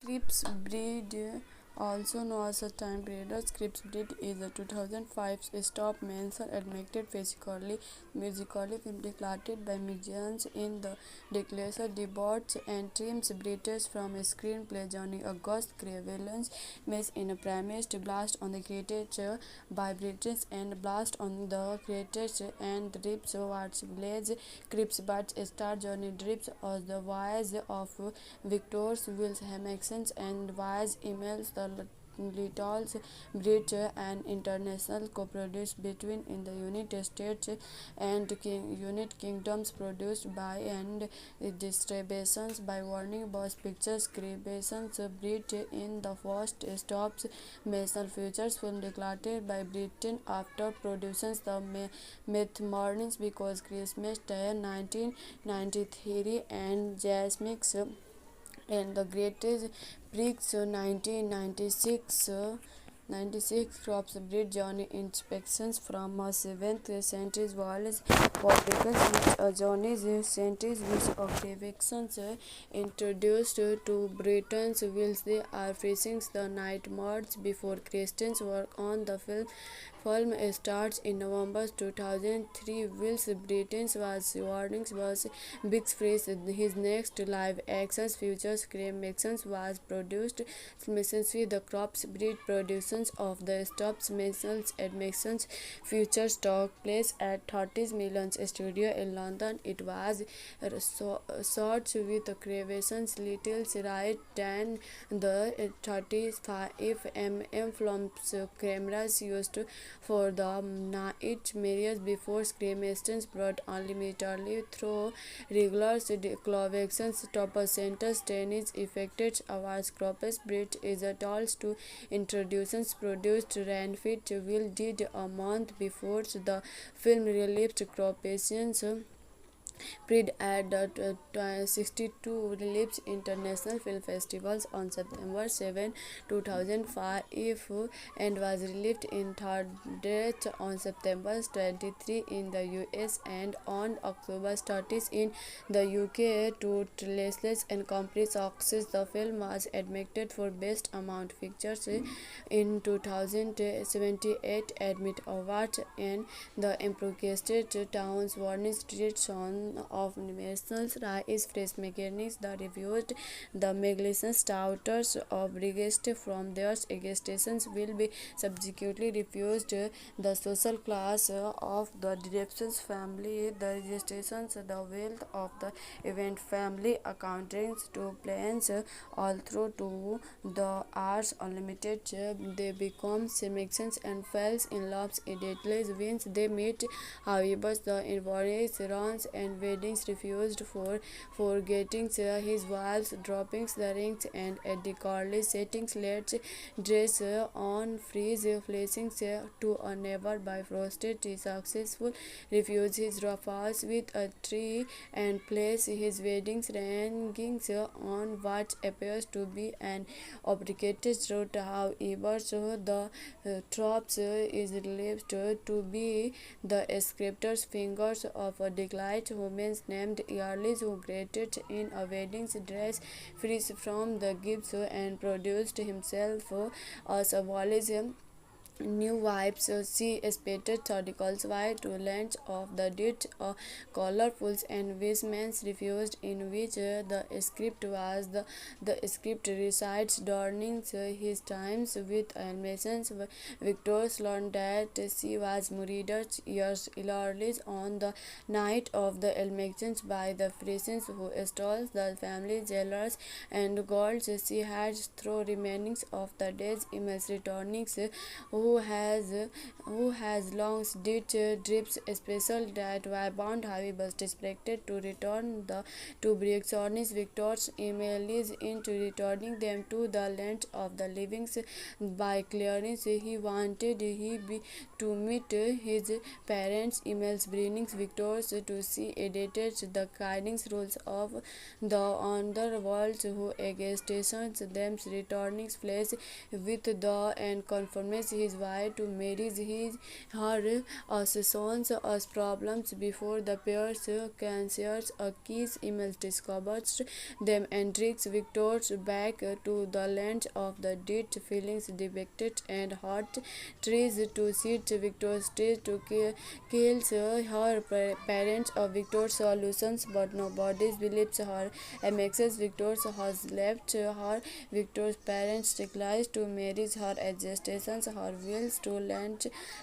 Scripps Breed, also known as a time period, Scripps Breed is a 2005 stop motion animated musically film directed by musicians in the Declaration Debots and Trim's British from a screenplay Johnny August Crevalence based in a premise to blast on the created by British and blast on the created and Drips Watts Village Crips but star Johnny Drips as the voice of Victor's Wills Hamaxons and Wise emails the Little's Bridge an international co-produced between in the United States and United Kingdoms produced by and distributions by Warner Bros. Pictures Creations Bridge in the first stops National Futures film declared by Britain after producing the Myth Mornings because Christmas Day 1993 and Jasmix and the Greatest Prix 1996 crops breed Johnny inspections from a 7th century Wallace publications which Johnny's centuries which occupations introduced to Britain's wills they are facing the nightmares before Christians work on the film starts in November 2003. Wills Britain's was warnings was Big Freeze. His next live action features Graham Maxons was produced simultaneously the Crops Breed productions of the Stops Masons admissions features took place at 30 Millions Studio in London. It was shot with creations little right than the 35mm films cameras used for the night marriage before cremations brought unlimitedly through regular clovations top center tennis affected awards crops bridge is a tools to introductions produced Ranfit will did a month before the film released cropations Pride at the 62 Relips International Film Festivals on September 7, 2005 and was released in third date on September 23 in the US and on October 30 in the UK to releases and complete success. The film was admitted for Best Amount Pictures in 2078 Admit Awards and the Improvised Towns Warning Street Son of Nationals is fresh mechanics that reviewed the magnificent daughters of Brigest from their exstations will be subsequently refused the social class of the director's family, the registrations, the wealth of the event family accounting to plans all through to the arts unlimited they become connections and falls in love immediately once they meet. However, the invoice runs and weddings refused for getting his wives dropping the rings and at the Carly settings let's dress on freeze flashing to a never by frosted successful refuse his rafals with a tree and place his weddings rankings on what appears to be an obligated route. However, so the tropes is believed to be the script's fingers of a declined woman named Yarlis who graduated in a wedding dress free from the gifts and produced himself as a Wallace new wives she expected articles why to lunch of the did colorfuls and Wismans refused in which the script was the script recites during his times with animations. Victor learned that she was murdered years earlier on the night of the elections by the friends who stole the family jewelers and gold she had through remainings of the day's image returning who has long did drips special that were bound heavy but expected to return the to Brixonis Victor's emails into returning them to the land of the living by clearing he wanted to meet his parents emails bringing Victor's to see edited the guiding rules of the underworld who against them returning place with the and conforms his his wife to marry her sons as problems before the pair's cancers. A key's emails discovers them and tricks Victor back to the land of the dead, feelings depicted and heart tries to sit Victor's stage to kills her parents of Victor's solutions, but nobody believes her. MX's Victor has left her. Victor's parents declines to marry her adjustations, her wills to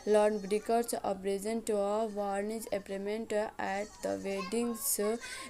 learn breakers a present to a varnish appointment at the weddings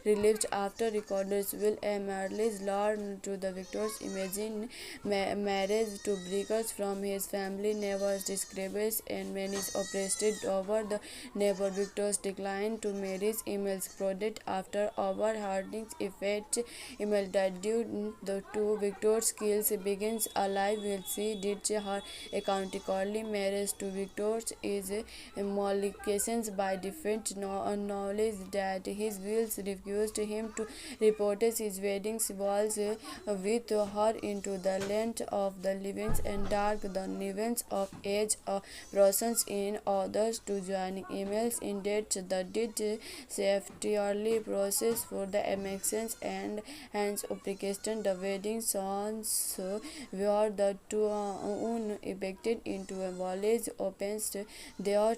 released after recorders will emerge learn to the Victor's imagine marriage to breakers from his family neighbors describes and many oppressed over the neighbor Victor's decline to marriage emails product after overharding effect email that due the two Victor's skills begins alive will see did her accountically marriage to Victor's is mollifications by different knowledge that his wills refused him to report his wedding walls with her into the land of the living and dark the events of age persons in others to joining emails in date the did safely process for the emissions and hence application the wedding songs were the two evicted into a village opens their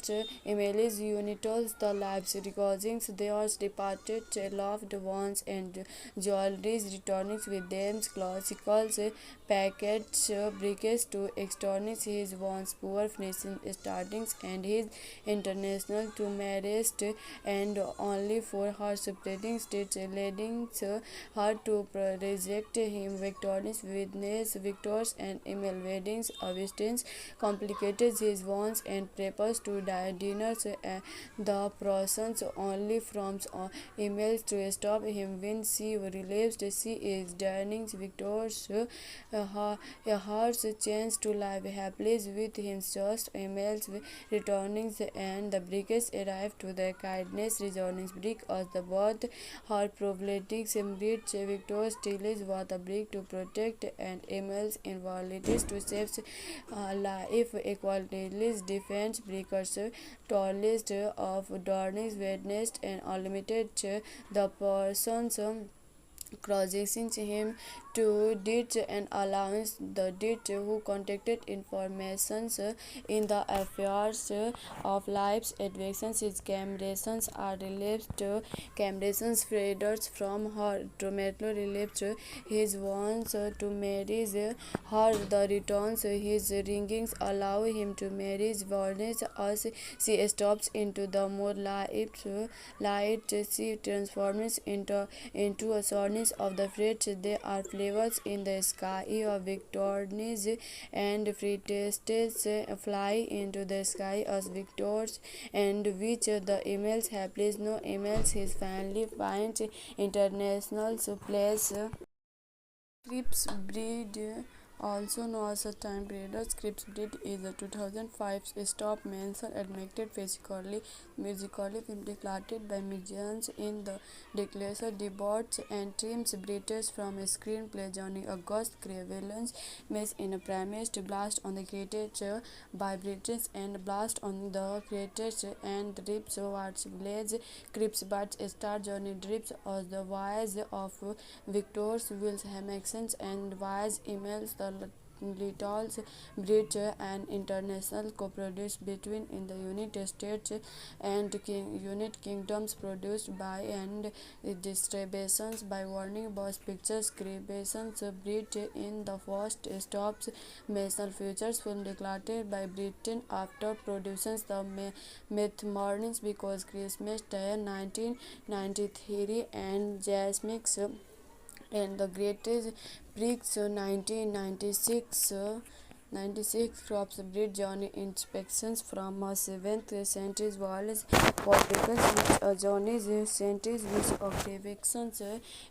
emails unitals the lives recordings their departed loved ones and jewelries returning with them classical packets briques to externals his once poor finishing startings and his international to marriage and only for her separating states leading her to reject him victorious witness victors and email weddings Augustines complicated his wants and prepares to dinners the process only from emails to stop him when she realized she is dining victors heart's chance to live happily with him just emails returning and the brickets arrived to the kindness returning brick as the both her problematics bridge Victor's still was a brick to protect and emails invalidities to save life equality defense breakers tallest of darkness witnessed and unlimited the persons crossing him to did and allowance the did who contacted informations in the affairs of life's advictions his camerations are relieved camerations freeders from her dramatically relieved his wants to marry her the returns his ringings allow him to marry his warnings as she stops into the more light she transforms into a sourness of the fruits they are flavors in the sky of victorious and free tastes fly into the sky as victors and which the emails have placed no emails his family finds international place Scripps breed also known as a time period. Scripps breed is a 2005 stop mention admitted physically, musically film declared by musicians in the declaration debates and teams British from a screenplay Johnny August Crevalence made in a premise to blast on the created by British and blast on the created and Drips Watts Village Crips but star Johnny Drips as the voice of Victor's Wills Hamilton and voice emails the Little's Bridge and international co-produced between in the United States and United Kingdoms produced by and distributions by Warner Bros. Pictures Creations Bridge in the first stops Mason Futures film declared by Britain after productions the Myth Mornings because Christmas Day 1993 and Jazz Mix and the Greatest Prix 1996 crops breed Johnny inspections from a 7th century walls publications which Johnny's centuries which occupations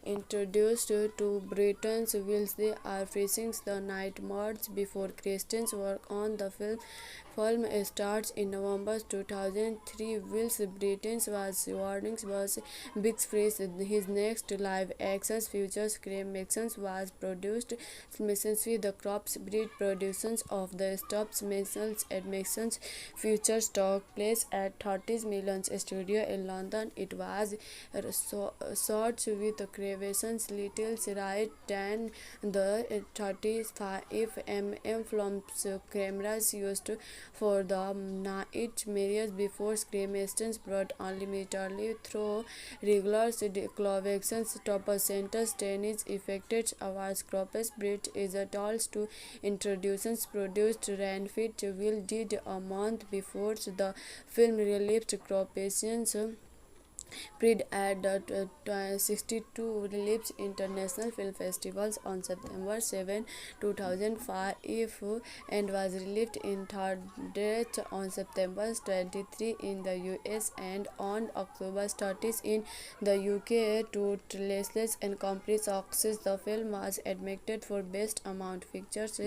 introduced to Britain's wills they are facing the night march before Christians work on the film starts in November 2003. Wills Britain's was warnings was Big Freeze. His next live action features Creme Maxons was produced. Mississippi the Crops Breed Productions promotions of the Stops Masons admissions features took place at 30 Millions Studio in London. It was shot with creations little right than the 35 mm films cameras used for the night marriage before cremations brought unlimitedly through regular clovations top centers tennis effected awards croppers bridge is a tools to introductions produced Ranfit will did a month before the film released Cropations Pride at the 62 Philips International Film Festivals on September 7, 2005 and was released in third date on September 23 in the US and on October 30 in the UK to Lesles and Company's success. The film was admitted for Best Amount Pictures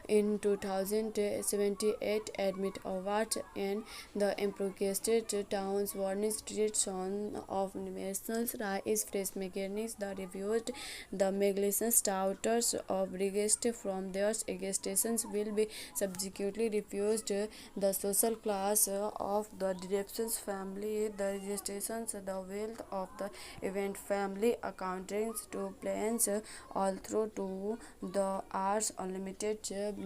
in 2078 Admit Award and the implicated towns Warning Street Son of Masons is fresh mechanics that reviewed the magnificent doubters of Brigade from their agitations will be subsequently refused. The social class of the director's family, the registrations, the wealth of the event family, accounting to plans all through to the arts unlimited.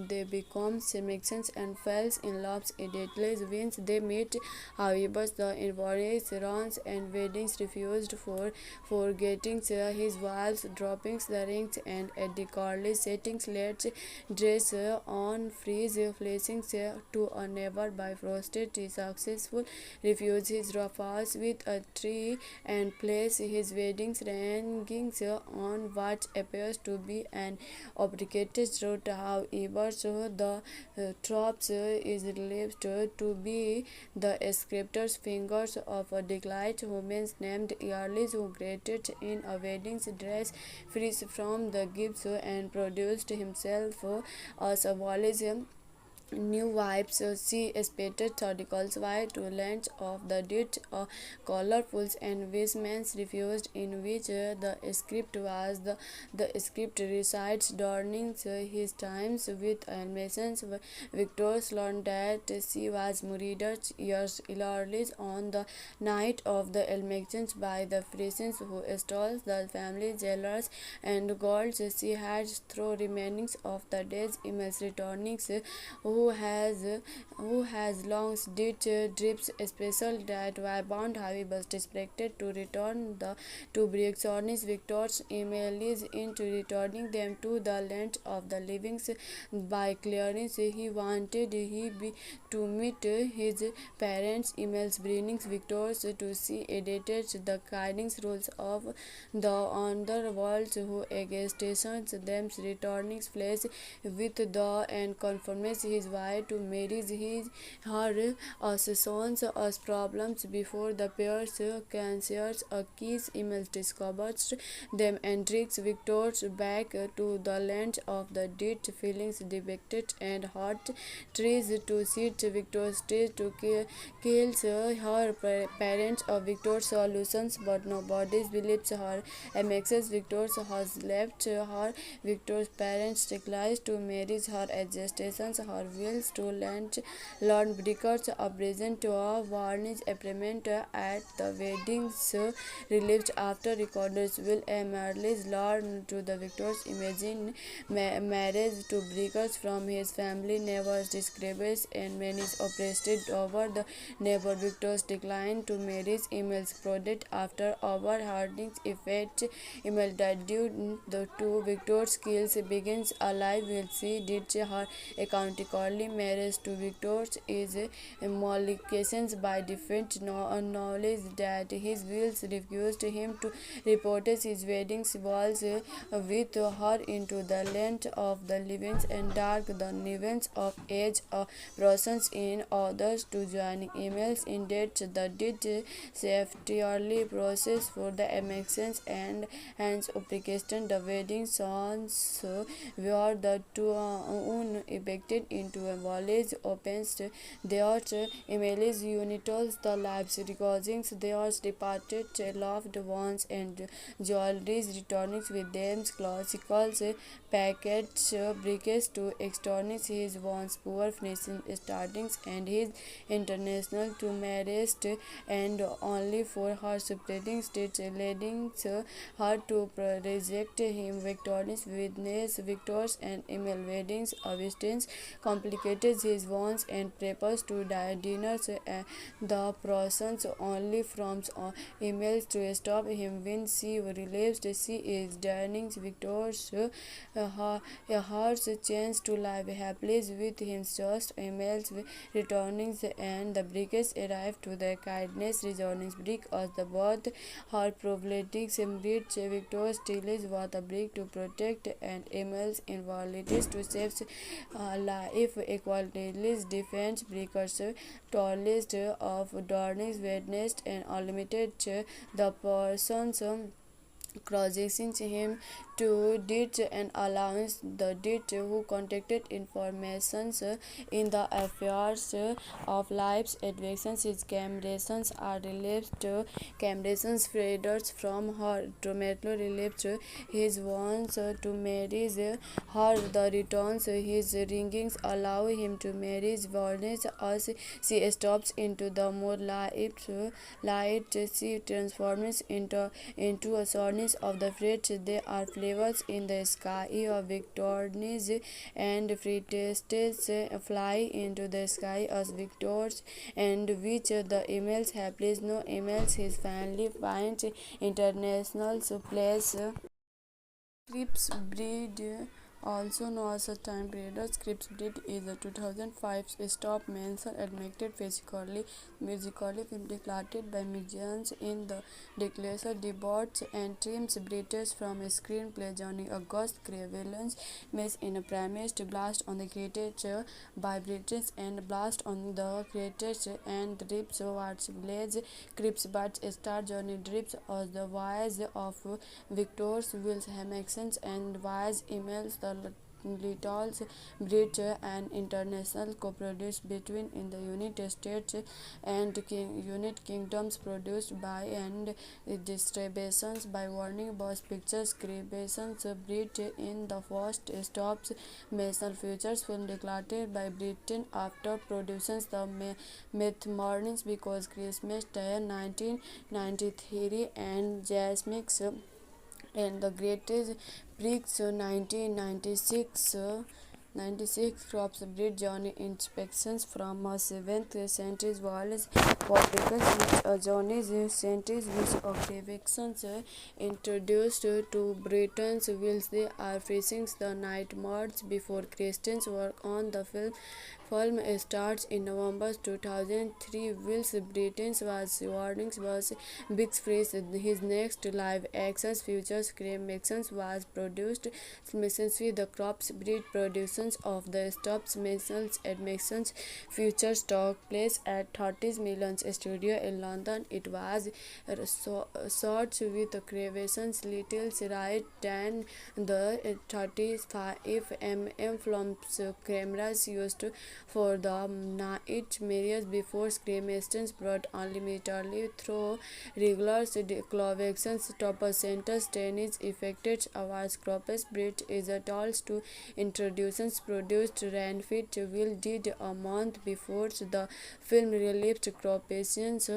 They become connections and falls in love immediately when they meet. However, the invoice runs and weddings refused for getting his wife's droppings the rings and Eddie Carly settings let's dress on freeze flashing to a never by frosted successful refuse his rafals with a tree and place his weddings rankings on what appears to be an obligated route. However, so the tropes is believed to be the script's fingers of a declined woman named Earlis who graduated in a wedding dress free from the gifts and produced himself as a volatile new wives. She expected articles wide to lunch of the date colorfuls and Wisman's refused in which the script was the script recites during his times with animations. Victor learned that she was murdered years earlier on the night of the elections by the friends who stole the family jewelers and gold she had through remainings of the day's emails returning who has long did drips special that were bound however expected to return the to Brixonis Victor's emails into returning them to the land of the living by clearance he wanted to meet his parents emails bringing Victor's to see edited the guiding rules of the underworld who against them returning flesh with the and conforms his wife to marry her sons as problems before the pair's cancers a kiss emails discovers them and tricks Victor's back to the land of the dead feelings depicted and hot trees to sit Victor's stage to kills her parents of Victor's solutions but nobody believes her MXS Victor's has left her Victor's parents declines to marry her agitations her wills to learn breakers a present to a varnish appointment at the weddings relieved after recorders will emerge learn to the Victor's imagine marriage to breakers from his family neighbors describes and many oppressed over the neighbor Victor's decline to marriage emails product after overharding effect email that due the two Victor's skills begins alive will see did her accountically marriage to Victor's is mollifications by different knowledge that his wills refused him to report his wedding balls with her into the land of the living and dark the events of age persons in others to joining emails in that the did safely process for the emissions and hence application the wedding songs were the two evicted into into a village, opens their emails, unitals, the lives recordings, their departed loved ones, and jewelries returning with them, classical packets, briques to externals, his once poor finishing startings, and his international to marriage, and only for her spreading states leading her to reject him. Victorious witness, victors and email weddings, Augustine complicated his wants and prepares to die dinners. The process only from emails to stop him when she relieves she is dying. Victor's heart changed to live happily with him. Just emails returning, and the brigands arrived to the kindness returning brick as the birth her problematics breach. Victor steals was a brick to protect and emails invalidates to save life. Equality defense breakers tallest of darkness witnessed and unlimited the persons crossing him to did and allowance the did who contacted informations in the affairs of lives advictions. His camerations are relieved camerations freeders from her tomato relieved his wants to marry her the returns his ringings allow him to marry his violence as she stops into the more light she transforms into a soreness of the fridge. There are flavors in the sky of victorines and free tastes fly into the sky as victors and which the emails have placed no emails his family finds international place. Scripps breed, also known as a time breeder, Scripps breed is a 2005 stop mention admitted musically film declared by musicians in the declaration debates and teams breeders from a screenplay Johnny August Crevalence mess in a premise to blast on the created by British and blast on the created and Drips Watch Blaze Crips but star Johnny Drips as the voice of Victor's Wills Hamaxons and voice emails the Little's Bridge and international co-produced between in the United States and United Kingdoms produced by and distributions by Warner Bros. Pictures. Creations Bridge in the first stops National Futures film declared by Britain after productions the Myth Mornings because Christmas Day 1993 and Jasmix and the Greatest Prix 1996 crops breed journey inspections from a 7th century walls publications journeys centuries which occupations introduced to Britain's wills they are facing the night march before Christians work on the film starts in November 2003. Wills Britain's was warnings was Big Freeze. His next live action features Cremations was produced simultaneously the Crops Breed productions of the Stops Masons admissions features took place at 30 Millions Studio in London. It was shot with Cremations little right than the 35mm films cameras used for the night marriage before cremations brought unlimitedly through regular clovations top centers tennis affected awards crops bridge is a tools to introductions produced Ranfit will did a month before the film released cropations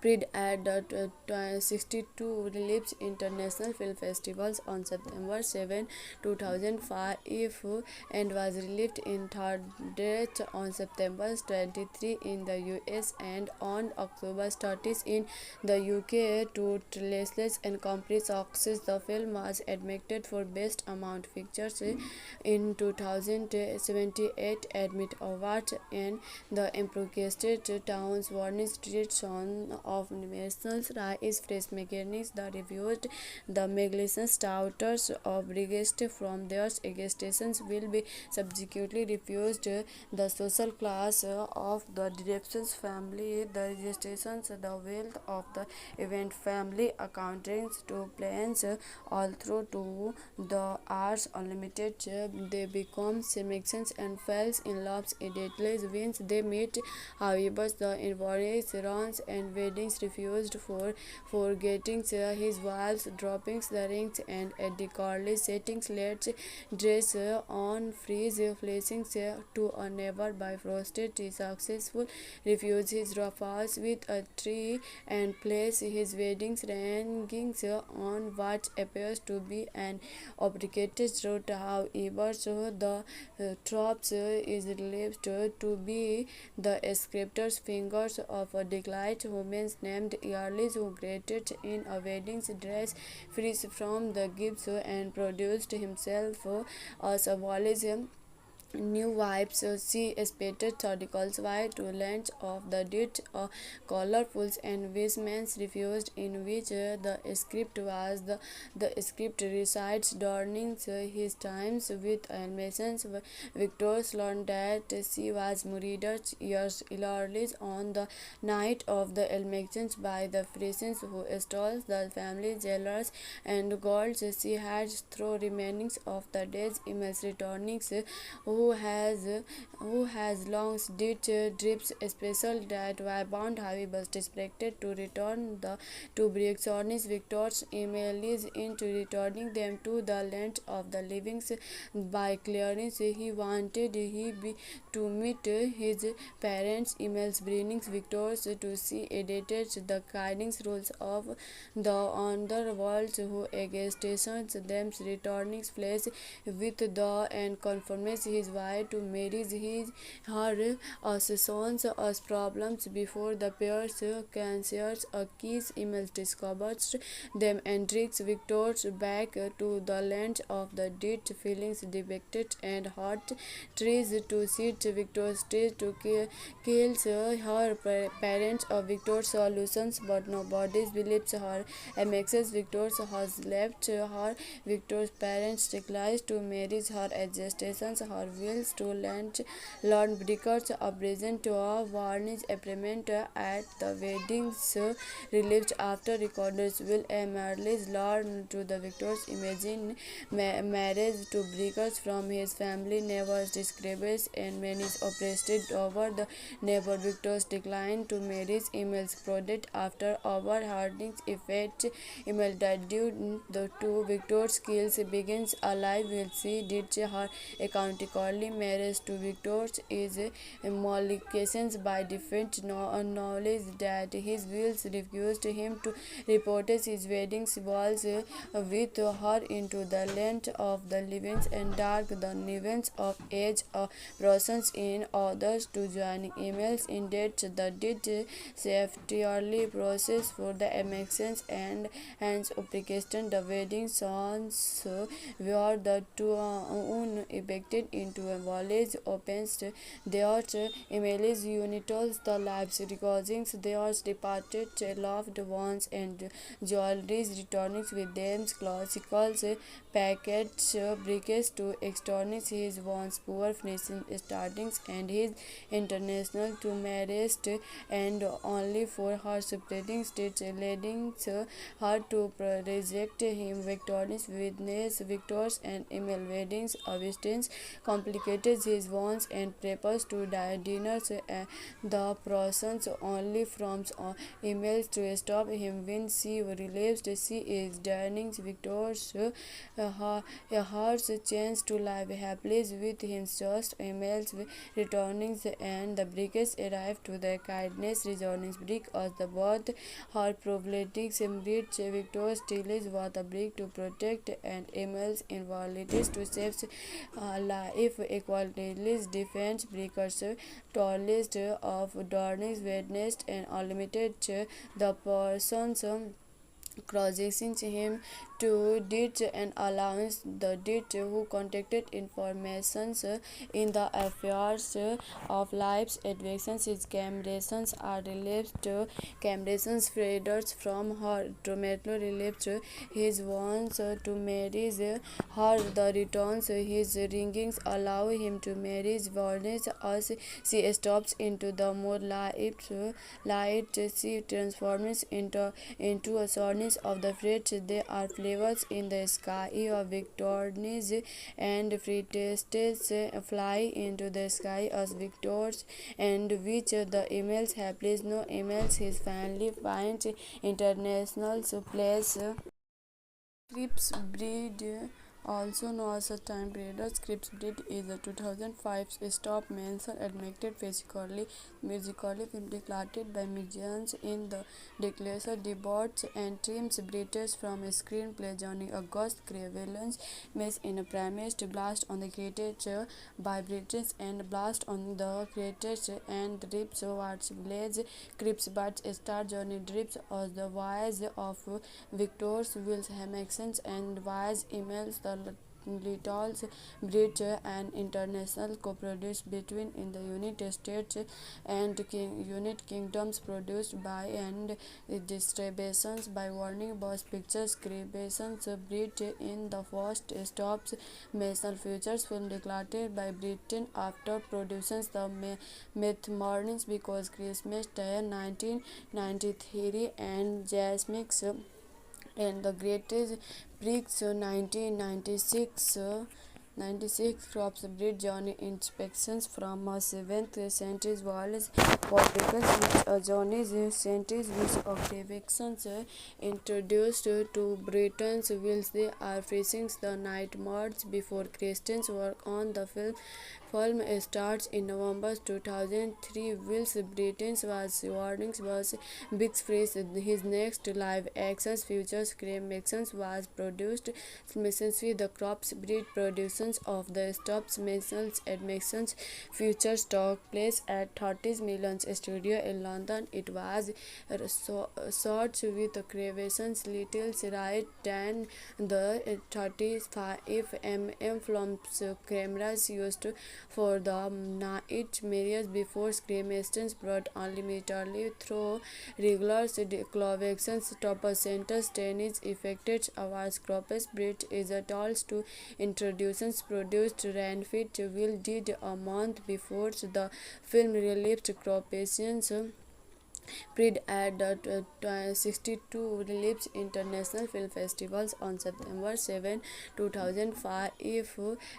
Pride at the 62 Relips International Film Festivals on September 7, 2005 and was released in third date on September 23 in the US and on October 30 in the UK. To Trailers and Complete Success, the film was admitted for Best Amount Pictures in 2078 Admit Awards and the Improvised Towns Warning Street on of nationals is fresh mechanics. The refused the magnificent doubters of Brigist from their agitations will be subsequently refused. The social class of the directions family, the registrations, the wealth of the event family, accounting to plans, all through to the arts unlimited, they become connections and falls in love immediately once they meet. However, the invoice runs and weddings refused for forgetting his wife's droppings the rings and at the Carly settings let's dress on freeze flashing to a never by frosted tea successful refuse his ruffles with a tree and place his wedding rings on what appears to be an obligated route. However, so the tropes is believed to be the script's fingers of a declined woman named Yarlis who created in a wedding dress free from the gifts and produced himself a symbolism new wives she expected articles wide to lunch of the date colorful and vestments refused in which the script was the script recites during his times with animations. Victor learned that she was murdered years earlier on the night of the elections by the friends who stole the family jewelers and gold she had through remainings of the day's emails returning who has long did drips special that were bound however expected to return the to Brixonis Victor's emails into returning them to the land of the living by clearing he wanted to meet his parents emails bringing Victor's to see edited the guiding rules of the underworld who against them returning place with the and confirms his wife to marry his her sons as problems before the pairs cancers a kiss emails discovers them and tricks Victor's back to the land of the dead feelings depicted and hot trees to sit Victor's trees to kills her parents of Victor's solutions but nobody believes her and makes Victor's has left her Victor's parents declines to marry her adjustations her wills to learn breakers a present to a varnish appointment at the weddings relieved after recorders will emerge learn to the Victor's imagine marriage to breakers from his family never describes and many oppressed over the neighbor Victor's decline to marriage emails product after overharding effect email that due the two Victor's skills begins alive will see did her accountically marriage to Victor's is mollifications by different knowledge that his wills refused him to report his wedding balls with her into the land of the living and dark the events of age persons in others to joining emails in date the did safely process for the emissions and hence application the wedding songs were the two unaffected into a village opens their emails unitos the lives recordings their departed loved ones and jewelries returning with them classical packets briques to externals his once poor finishing startings and his international to marriage and only for her spreading state leading her to reject him Victorious witness Victors and email weddings Augustines complicated his wants and papers to dinners the process only from emails to stop him when she realized she is dining Victor's heart's chance to live happily with him just emails returning and the brickets arrived to the kindness returning brick as the both her problematics embodied Victor's still was a brick to protect and emails invalidities to save life equality defense breakers tallest of darkness witnessed and unlimited the persons causing him to ditch an allowance. The ditch who contacted informations in the affairs of life's advictions. His camerations are relieved. Camerations freeders from her tomato relieved. His wants to marry her. The returns his ringings allow him to marry violence as she stops into the more light she transforms into a source of the fruits. They are flavors in the sky of victories and free tastes fly into the sky as victors, and which the emails have placed no emails. His family finds international place. Scripps Breed, also known as a time period, Scripps Breed is a 2005 stop mention admitted musically film declared by musicians in the Declaration Debates and Trim's British from a screenplay Johnny August Crevalence makes in a premise to blast on the created by British and blast on the created and Drips Watch Village Crips but star Johnny Drips as the voice of Victor's Wills Hamaxons and wise emails the Little's Bridge, an international co-produced between in the United States and United Kingdoms, produced by and distributions by Warner Bros. Pictures. Creations Bridge in the first stops National Futures film declared by Britain after producing the Myth Mornings because Christmas Day 1993 and Jasmix and the Greatest Prix 1996 crops breed journey inspections from a 7th century walls publications which journeys centuries which occupations introduced to Britain's wills. They are facing the night march before Christians work on the film starts in November 2003. Wills Britain's was warnings was Big Freeze. His next live action features Cremaxons was produced simultaneously the crops breed productions of the stops Masons admissions features took place at 30 Millions Studio in London. It was shot with creations little right than the 35mm films cameras used for the night marriage before cremations brought unlimitedly through regular clovations top centers tennis effected awards crops bridge is a tools to introductions produced Ranfit will did a month before the film released cropations Pride at the 62 Reliefs International Film Festivals on September 7, 2005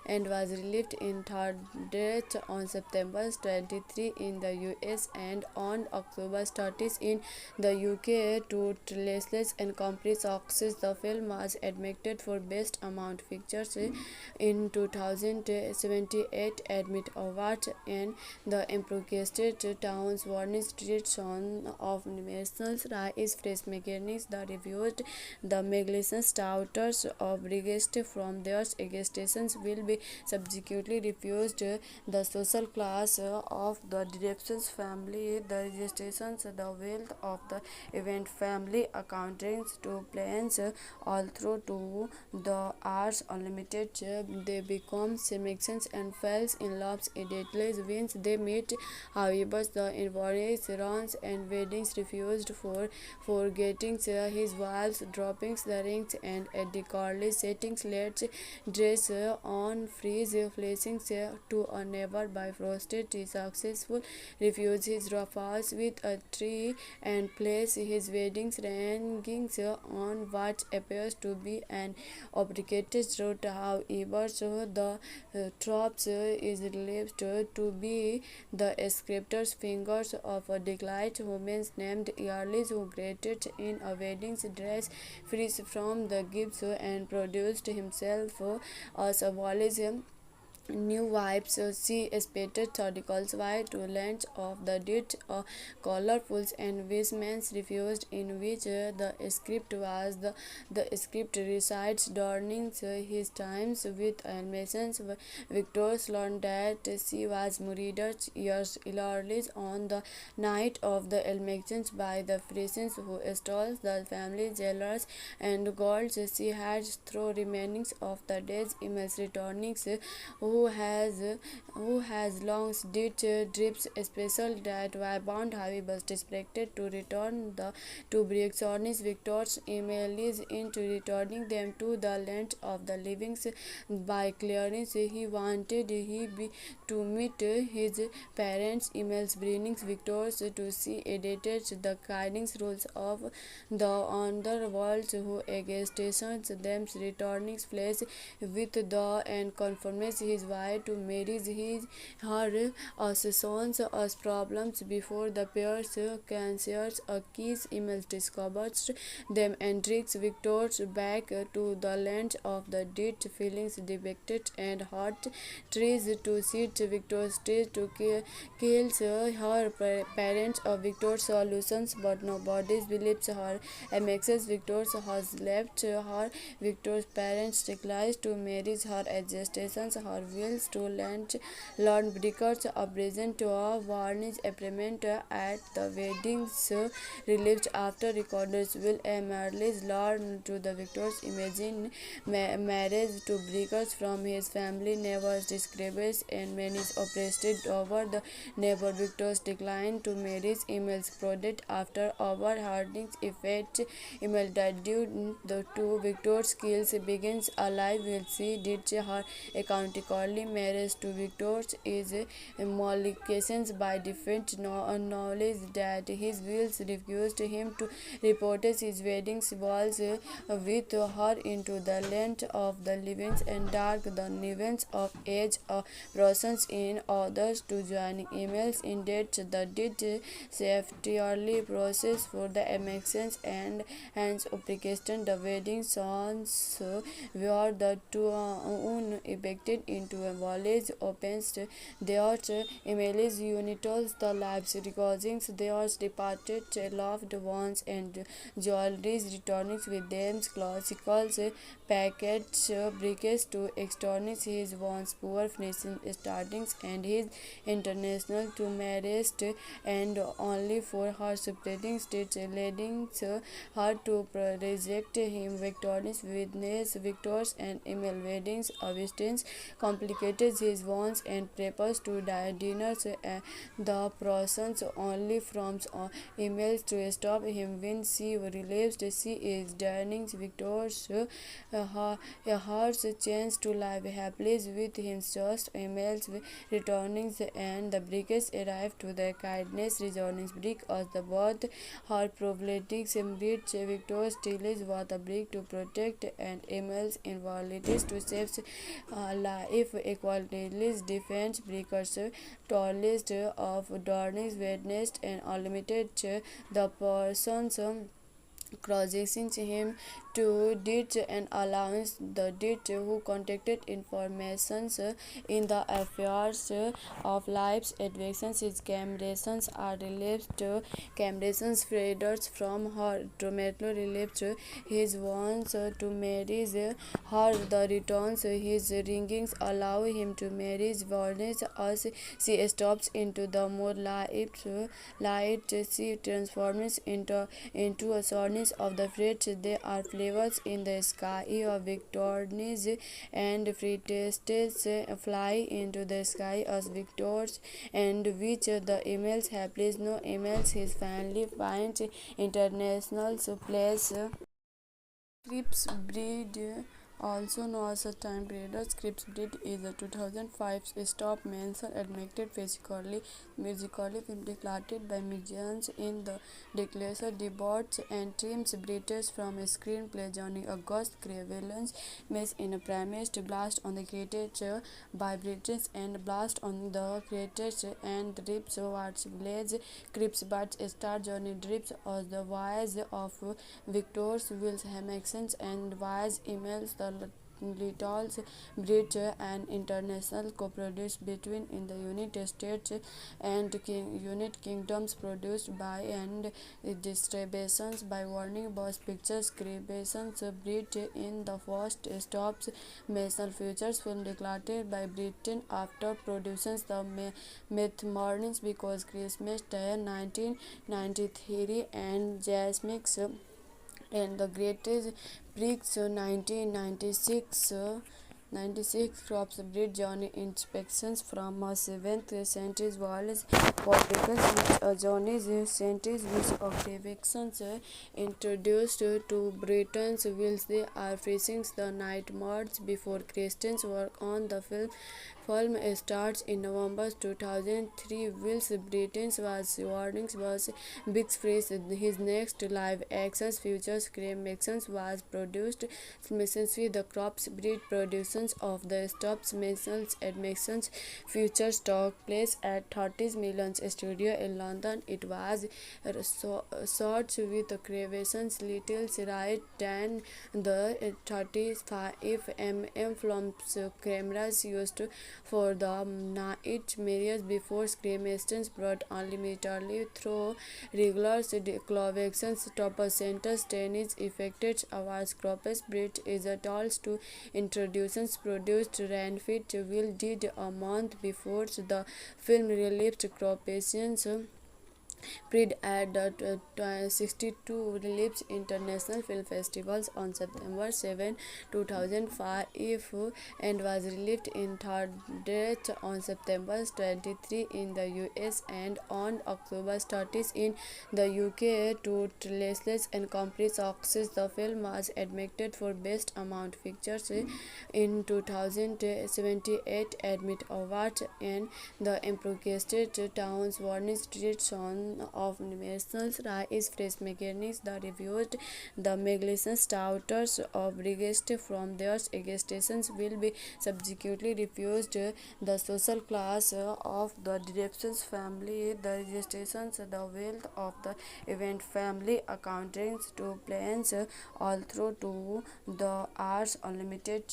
and was released in third date on September 23 in the US and on October 30 in the UK to Lesles and Company's success. The film was admitted for Best Amount Pictures in 2078 Admit Award and the Improvised Towns Warning Street Son of Nationals is fresh mechanics that reviewed the magnificent doubters of regist from their exestations will be subsequently refused the social class of the directions family, the registrations, the wealth of the event family, accounting to plans all through to the arts unlimited. They become selections and falls in loves immediately wins they meet. However, the invoice runs and weddings refused for forgetting his wives, dropping the rings and at the Carly settings let's dress on freeze flashing to a never by frosted successful refuse his rafals with a tree and place his weddings rangings on what appears to be an obligated route. However, so the tropes is believed to be the script's fingers of a declined woman named Earlis who graduated in a wedding dress frees from the gifts and produced himself as a voice new vibes. See spectated articles why to launch of the did colorfuls and Wisman's refused, in which the script was the script recites during his times with animations. Victor learned that she was murdered years earlier on the night of the elections by the Frisians who stole the family jewelers and golds she had through remainings of the day's emails returning who has who has long did drips special that were bound heavy but expected to return the to Brixonis Victor's email is into returning them to the land of the living by clearance he wanted to meet his parents emails bringing Victor's to see edited the guiding rules of the underworld who against them returning flesh with the and confirms his wife to marry his her assassins as problems before the pair's cancers a keys emails discovers them and tricks Victor's back to the land of the dead feelings depicted and heart tries to sit Victor's tries to kills her parents of Victor's solutions but nobody believes her and makes Victor's has left her Victor's parents declines to marry her adjustations her wills to learn breakers of reason to a varnish appointment at the weddings released after recorders will emerge learn to the Victor's imagine marriage to breakers from his family neighbors describes and many oppressed over the neighbor Victor's decline to marriage emails product after overharding effect email that due the two Victor's skills begins alive will see did her accountically marriage to Victor's is mollifications by different knowledge that his wills refused him to report his wedding balls with her into the land of the living and dark the events of age persons in others to joining emails in that the did safely process for the emissions and hence application the wedding songs were the two evicted into a village opens their emails unitals the lives recordings their departed loved ones and jewelries returning with them classical packets briques to external his once poor finishing startings and his international to marriage and only for her spreading state leading her to reject him Victorious witness Victors and email weddings Augustines complicated his wants and prepares to dinners the process only from emails to stop him when she relieves she is dining Victor's heart's chance to live happily with him just emails returning and the brickets arrive to the kindness returning brick as the both her problematics bridge Victor still is what a brick to protect and emails invalidities to save life equality defense breakers tallest of darkness witnessed and unlimited the persons crossing him to did and allowance the did who contacted informations in the affairs of lives advancements his camerations are relieved camerations freeders from her dramatically relieved his wants to marry her the returns his ringings allow him to marry his violence as she stops into the more light she transforms into a sourness of the fruits they are flavors in the sky of victor's and free tastes fly into the sky as victors and which the emails have placed no emails his family finds international place Scripps breed also known as a time period. Scripps breed is a 2005 stop mention admitted musically film declared by musicians in the declaration debauch and teams breeders from a screenplay Johnny August Crevalence mess in a premise to blast on the created by British and blast on the creators and drips towards village Crips but star Johnny drips as the voice of Victor's Wills Hamilton and wise emails the Little's Bridge, an international co-produced between in the United States and United Kingdoms, produced by and distributions by Warner Bros. Pictures. Creations Bridge in the first stops National Features film declared by Britain after producing the Myth Mornings because Christmas Day 1993 and Jasmix and the Greatest Prix 1996 crops bridge journey inspections from a 7th century walls fabricants which a journey centuries which occupations introduced to Britain's whilst they are facing the night march before Christians work on the film starts in November 2003. Whilst Britain's warnings was Big Freeze, his next live action feature Cremations was produced simultaneously the Crops Breed productions of the Stops Masons admissions features took place at 30 Millions Studio in London. It was shot with Cremations little right than the 35mm films cameras used for the night marriage before cremations brought unlimitedly through regular clovations top centers tennis affected awards crops bridge is a tools to introductions produced Ranfit will did a month before the film released cropations Pride at the 62 Lips International Film Festivals on September 7, 2005 and was released in third date on September 23 in the US and on October 30 in the UK to Lesles and Company success. The film was admitted for Best Amount Pictures in 2078 Admit Award and the Improvised Towns Warning Street Son of Nationals is fresh mechanics that reviewed the magnificent status of Brigade from their stations will be subsequently refused the social class of the director's family, the registrations, the wealth of the event family, accounting to plans all through to the arts unlimited.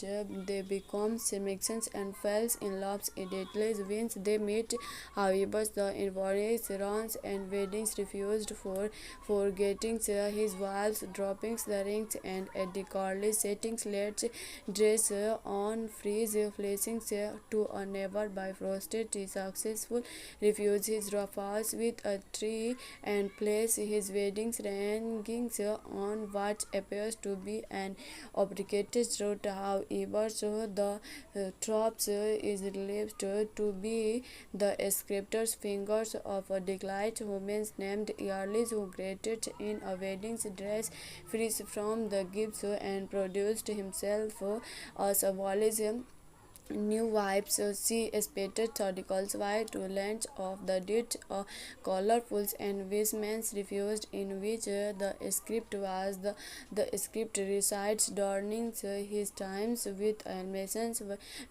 They become connections and falls in loves immediately when they meet. However, the invoice runs and weddings refused for getting his wives dropping the rings and Eddie Carly settings let's dress on freeze flashing to a never by frosted he successful refuse his falls with a tree and place his weddings rankings on what appears to be an obligated route. However, so the tropes is believed to be the script's fingers of a declined woman named Earlis who graduated in a wedding dress free from the gifts and produced himself as a symbolism new wives she expected articles wide to lunch of the did colorful and Wisman's refused in which the script was the script recites during his times with animations.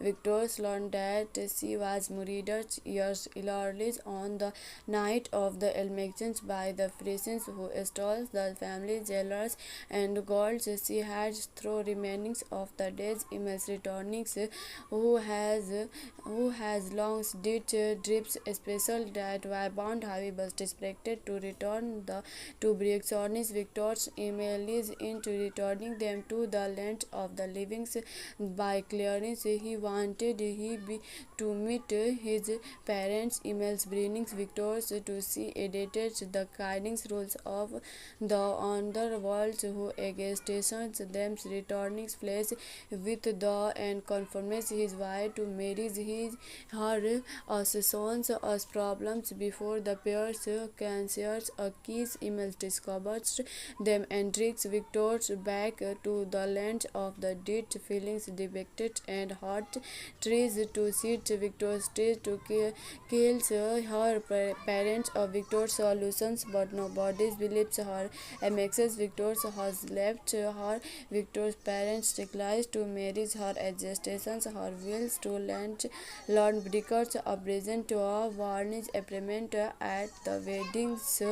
Victor learned that she was murdered years earlier on the night of the elections by the friends who stole the family jewelers and golds she had through remainings of the day's emails returning who has long did drips special that were bound however expected to return the to Brixonis Victor's emails into returning them to the land of the living by clearance he wanted to meet his parents emails bringing Victor's to see edited the guiding rules of the underworld who against them returning place with the and conforms his wife to marry her sons as problems before the pair's cancers a keys emails discovers them and takes Victor's back to the land of the dead feelings depicted and hot trees to sit Victor's stage to kills her parents of Victor's solutions but nobody believes her and makes Victor's has left her Victor's parents declines to marry her adjustations her wills to learn because a present to a varnish appointment at the wedding's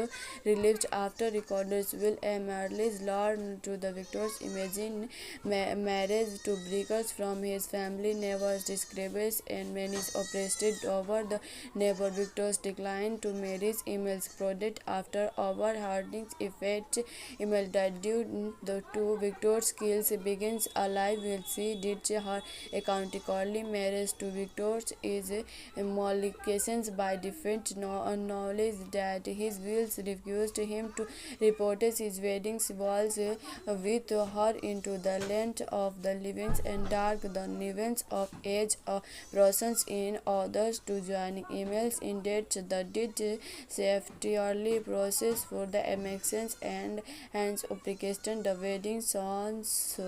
relieved after recorders will merely learn to the victor's imagine marriage to breakers from his family neighbors describes and many oppressed over the neighbor victors declined to marriage emails product after overharding effect email that due the two victor's skills begins alive will see did her accountically marriage to victors is mollifications by different knowledge that his wills refused him to report his wedding balls with her into the land of the living and dark the events of age of persons in others to joining emails in dates the did safely process for the emissions and hence application the wedding songs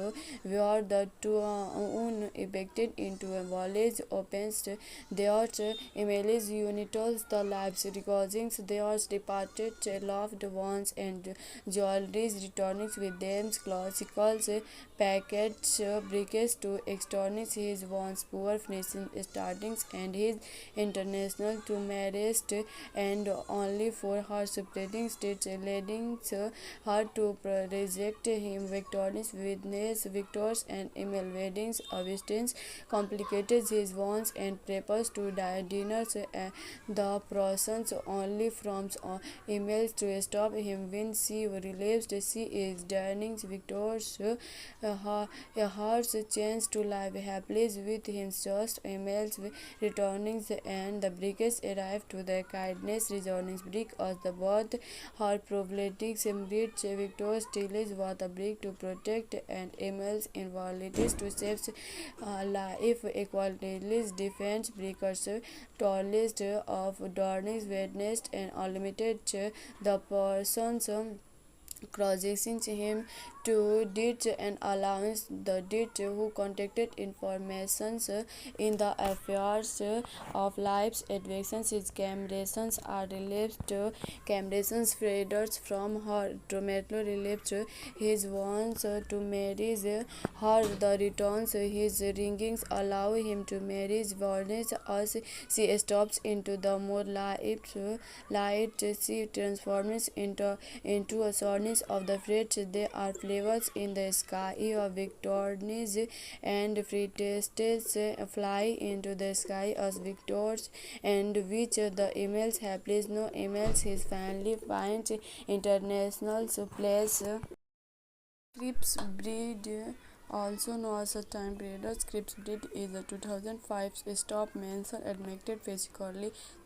were the two unaffected into a village opens their emails unitos the lives recordings their departed loved ones and jewelries returning with them classical packets briques to external his once poor finishing startings and his international to marriage and only for her separating states leading her to reject him victorious witness victors and email weddings Augustines complicated his wants and prepares to dinners the process only from emails to stop him when she relieves she is dining victors her chance to live happily with him just emails returning and the brickets arrive to the kindness returning brick as the both her problematics breach victors still was a brick to protect and emails invalidities to save life equality defense breakers tallest of darkness witnessed and unlimited the persons crossing him to did and allowance the did who contacted informations in the affairs of lives advancements his camerations are relieved camerations freeders from her tomato relieved his wants to marry her the returns his ringings allow him to marry Varnish as she stops into the more light she transforms into a soreness of the fruits they are flavors in the sky of victorious and free tastes fly into the sky as victors and which the emails have placed no emails his family finds international place Scripps breed also known as a time period. Scripps breed is a 2005 stop mention admitted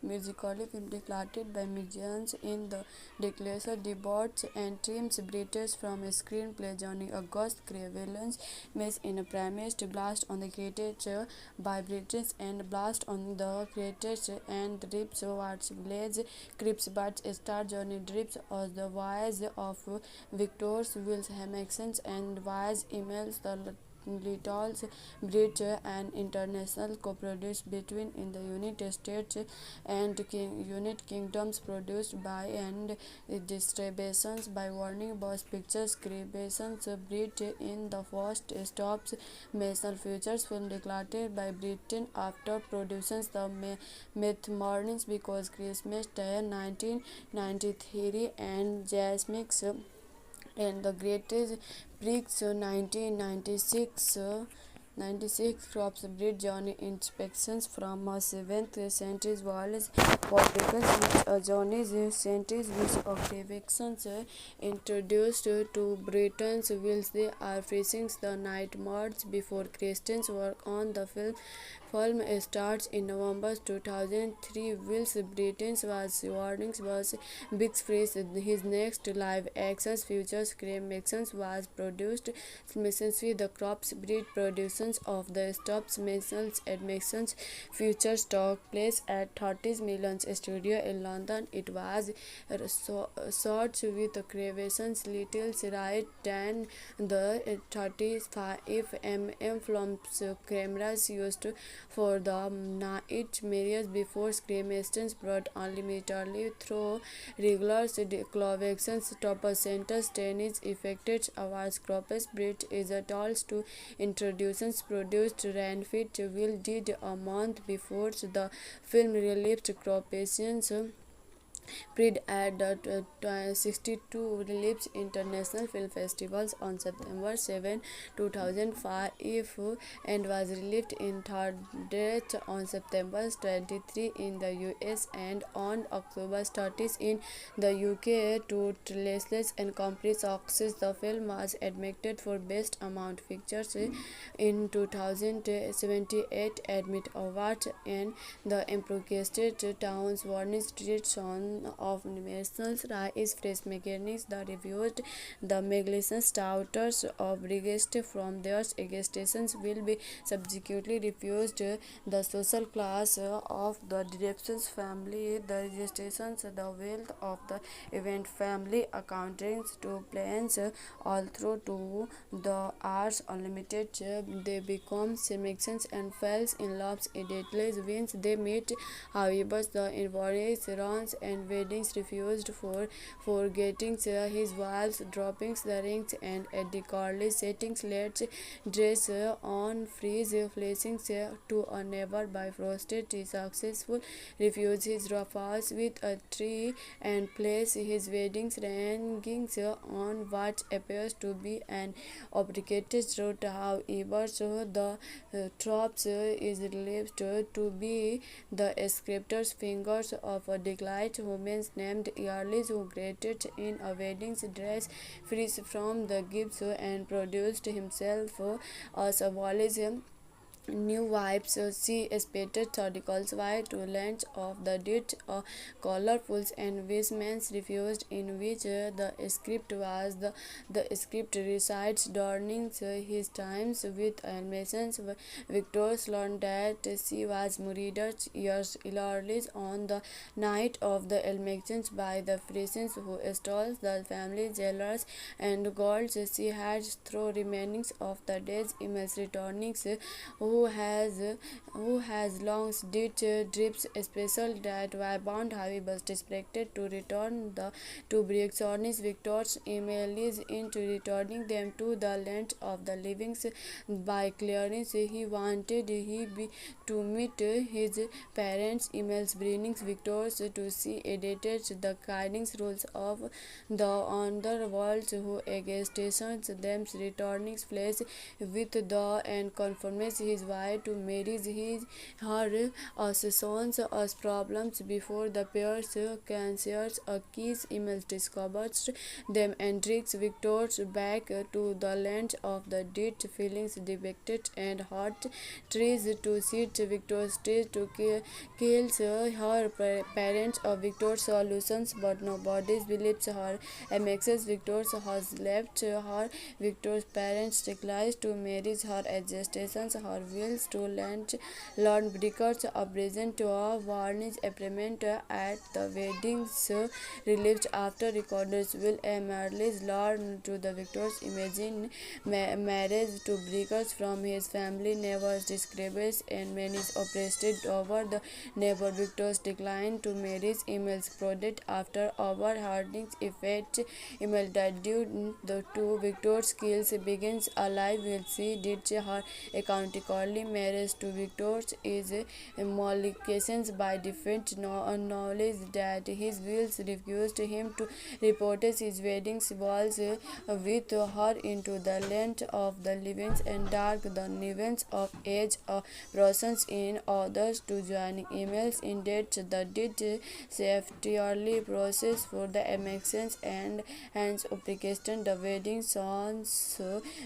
musically film declared by musicians in the Declaration Debates and Trim's British from a screenplay Johnny August Crevalence miss in a premise to blast on the created by British and blast on the created and Drips Watts Village Crips but star Johnny Drips as the voice of Victor's Wills Hamaxons and wise emails the Little's Bridge and international co-produced between in the United States and United Kingdoms produced by and distributions by Warner Bros. Pictures Creations Bridge in the first stops Mason Futures film declared by Britain after producing the Myth Mornings because Christmas Day 1993 and Jasmix and the Greatest Prix 1996 crops breed journey inspections from a 7th century world publications journeys centuries which occupations introduced to Britain's wills they are facing the night march before Christians work on the film starts in November 2003. Wills Britain's was warnings was Big Freeze. His next live action features Cremations was produced simultaneously the Crops Breed productions of the Stops Masons admissions features took place at 30 Million Studio in London. It was shot with Cremations little right than the 35 mm films cameras used for the night marriage before cremations brought unlimitedly through regular declarations. Top centers tennis affected our crops bridge is a tools to introductions produced Ranfit will did a month before the film released crop patients Pride at the 62 Relips International Film Festivals on September 7, 2005 and was released in third date on September 23 in the US and on October 30 in the UK to trailerless and complete success. The film was admitted for Best Amount Pictures in 2078 Admit Award and the Improvised Towns Warning Street Son of National Rai is fresh mechanics that reviewed the magnificent doubters of Brigest from their exstations will be subsequently refused. The social class of the direction's family, the registrations, the wealth of the event family, accounting to plans all through to the arts unlimited. They become connections and falls in love immediately once they meet. However, the invoice runs and weddings refused for getting his wife's droppings the rings and at the Carly settings let's dress on freeze flashing to a never by frosted successful refuse his rafals with a tree and place his weddings rankings on what appears to be an obligated route. However, so the tropes is believed to be the script's fingers of a declined woman named Yarlis who graduated in a wedding dress free from the gifts and produced himself as a symbolism new wives she expected articles why to lunch of the did colorful and vestments refused in which the script was the script recites during his times with animations. Victor learned that she was murdered years earlier on the night of the elections by the friends who stole the family jewelers and gold she had through remainings of the day's emails returning who has long did drips special that were bound however expected to return the to Brixonis Victor's email is into returning them to the land of the living by clearance he wanted to meet his parents emails bringing Victor's to see edited the guiding rules of the underworld who against them returning place with the and conforms his wife to marry his her sons as problems before the pair's cancers a kiss emails discovers them and tricks Victor's back to the land of the dead feelings depicted and hot trees to sit Victor's trees to kills her parents of Victor's solutions but nobody believes her MXS Victor's has left her Victor's parents declines to marry her adjustations her wills to learn breakers of present to a varnish appointment at the weddings released after recorders will emerge learn to the Victor's imagine marriage to breakers from his family neighbors describes and many oppressed over the neighbor Victor's decline to marriage emails product after overharding effect email that due the two Victor's skills begins alive will see did her accountically marriage to Victor's is mollifications by different knowledge that his wills refused him to report his wedding balls with her into the land of the living and dark the events of age persons in others to joining emails in date the did safely process for the emissions and hence application the wedding songs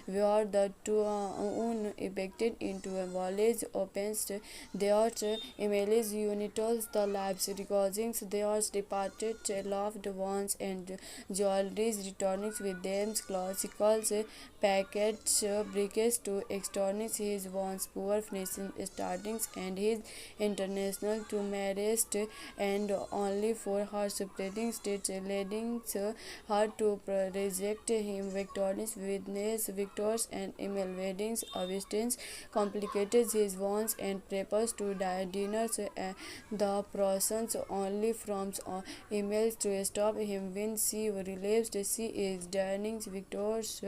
were the two unaffected into a village opens their emails unitals the lives recordings their departed loved ones and jewelries returning with them classical packets briques to external his once poor finishing startings and his international to marriage and only for her spreading state leading her to reject him Victorious witness Victors and email weddings Augustine's complicates his wants and prepares to dinners. The process only from emails to stop him when she realized she is dining Victor's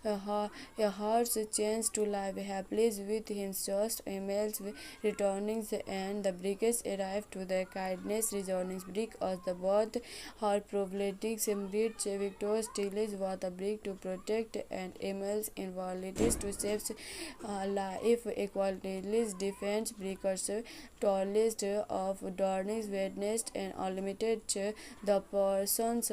heart's chance to live happily with him. Just emails returning and the brickets arrived to the kindness returning brick as the both her problematics bridge Victor steals was a brick to protect and emails invalidities to save life equality defense breakers tallest of darkness witnessed and unlimited the persons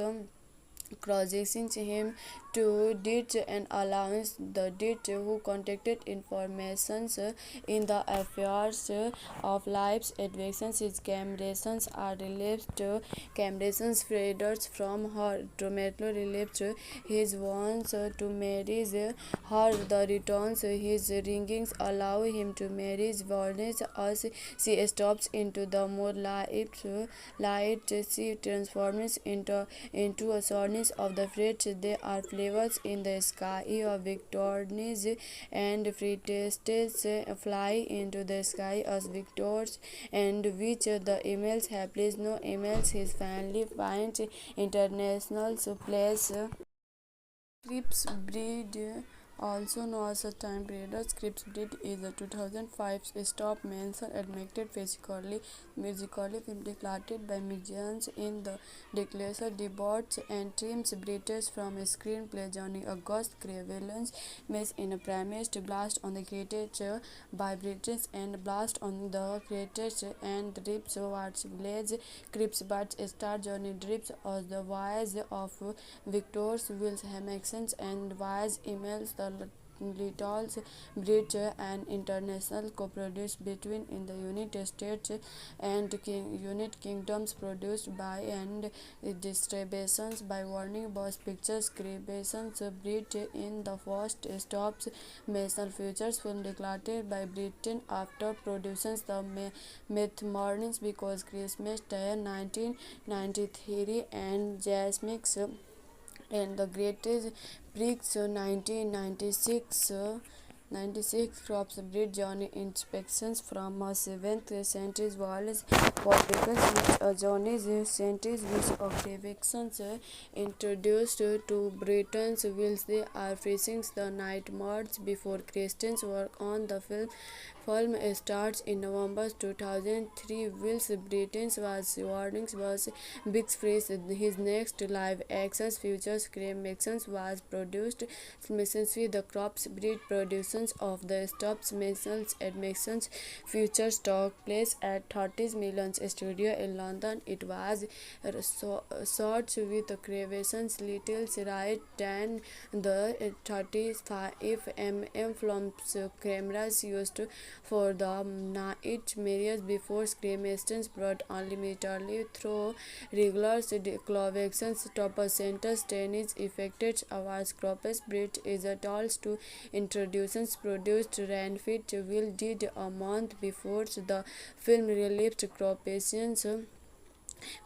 crossing him to ditch and allowance the ditch who contacted informations in the affairs of life's adventures. His camerations are relieved camerations faders from her tomato relieved his wants to marry her the returns his ringings allow him to marry his violence as she stops into the more light she transforms into a sourness of the fruits. They are flavors in the sky of victor's and free tastes fly into the sky as victors and which the emails have placed no emails his family finds international place. Scripps Breed, also known as a time period, Scripps Breed is a 2005 stop mention admitted musically film declared by musicians in the declaration debates and teams British from a screenplay Johnny August Crevalence mess in a premised blast on the created by British and blast on the created and Drips Watts Village Crips but star Johnny Drips as the voice of Victor's Wills Hamaxons and voice emails the Little's Bridge and international co-produced between in the United States and United Kingdoms produced by and distributions by Warner Bros. Pictures Creations Bridge in the first stops Mason Futures film declared by Britain after productions the Myth Mornings because Christmas Day 1993 and Jazz Mix and the Greatest Prix 1996 crops breed Johnny inspections from a 7th century Wallace Fabricus which Johnny's centuries which occupations introduced to Britain's wills they are facing the night march before Christians work on the film starts in November 2003. Wills Britain's was warnings was Big Freeze. His next live action features Cremaxons was produced essentially the crops breed productions of the stops Masons admissions features took place at 30 Millions Studio in London. It was shot with creations little right than the 35mm films cameras used for the night marriage before cremations brought unlimitedly through regular clovations top centers tennis effected awards crops breed is a tools to introductions produced Ranfit will did a month before the film released cropations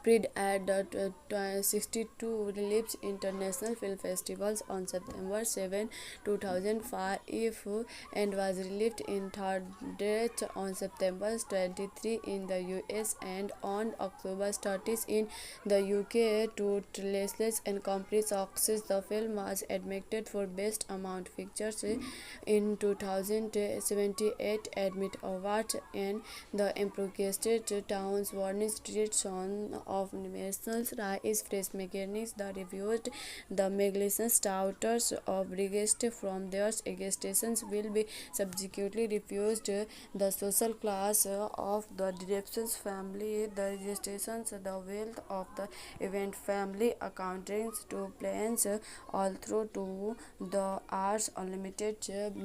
Pride at the 62 Relips International Film Festivals on September 7, 2005 and was released in third date on September 23 in the US and on October 30 in the UK to release and complete success. The film was admitted for Best Amount Pictures in 2078 Admit Award and the Improvised Towns Warning Street Son of Nationals is fresh mechanics that reviewed the magnificent doubters of Brigest from their stations will be subsequently refused the social class of the directions family, the registrations, the wealth of the event family, accounting to plans all through to the arts unlimited.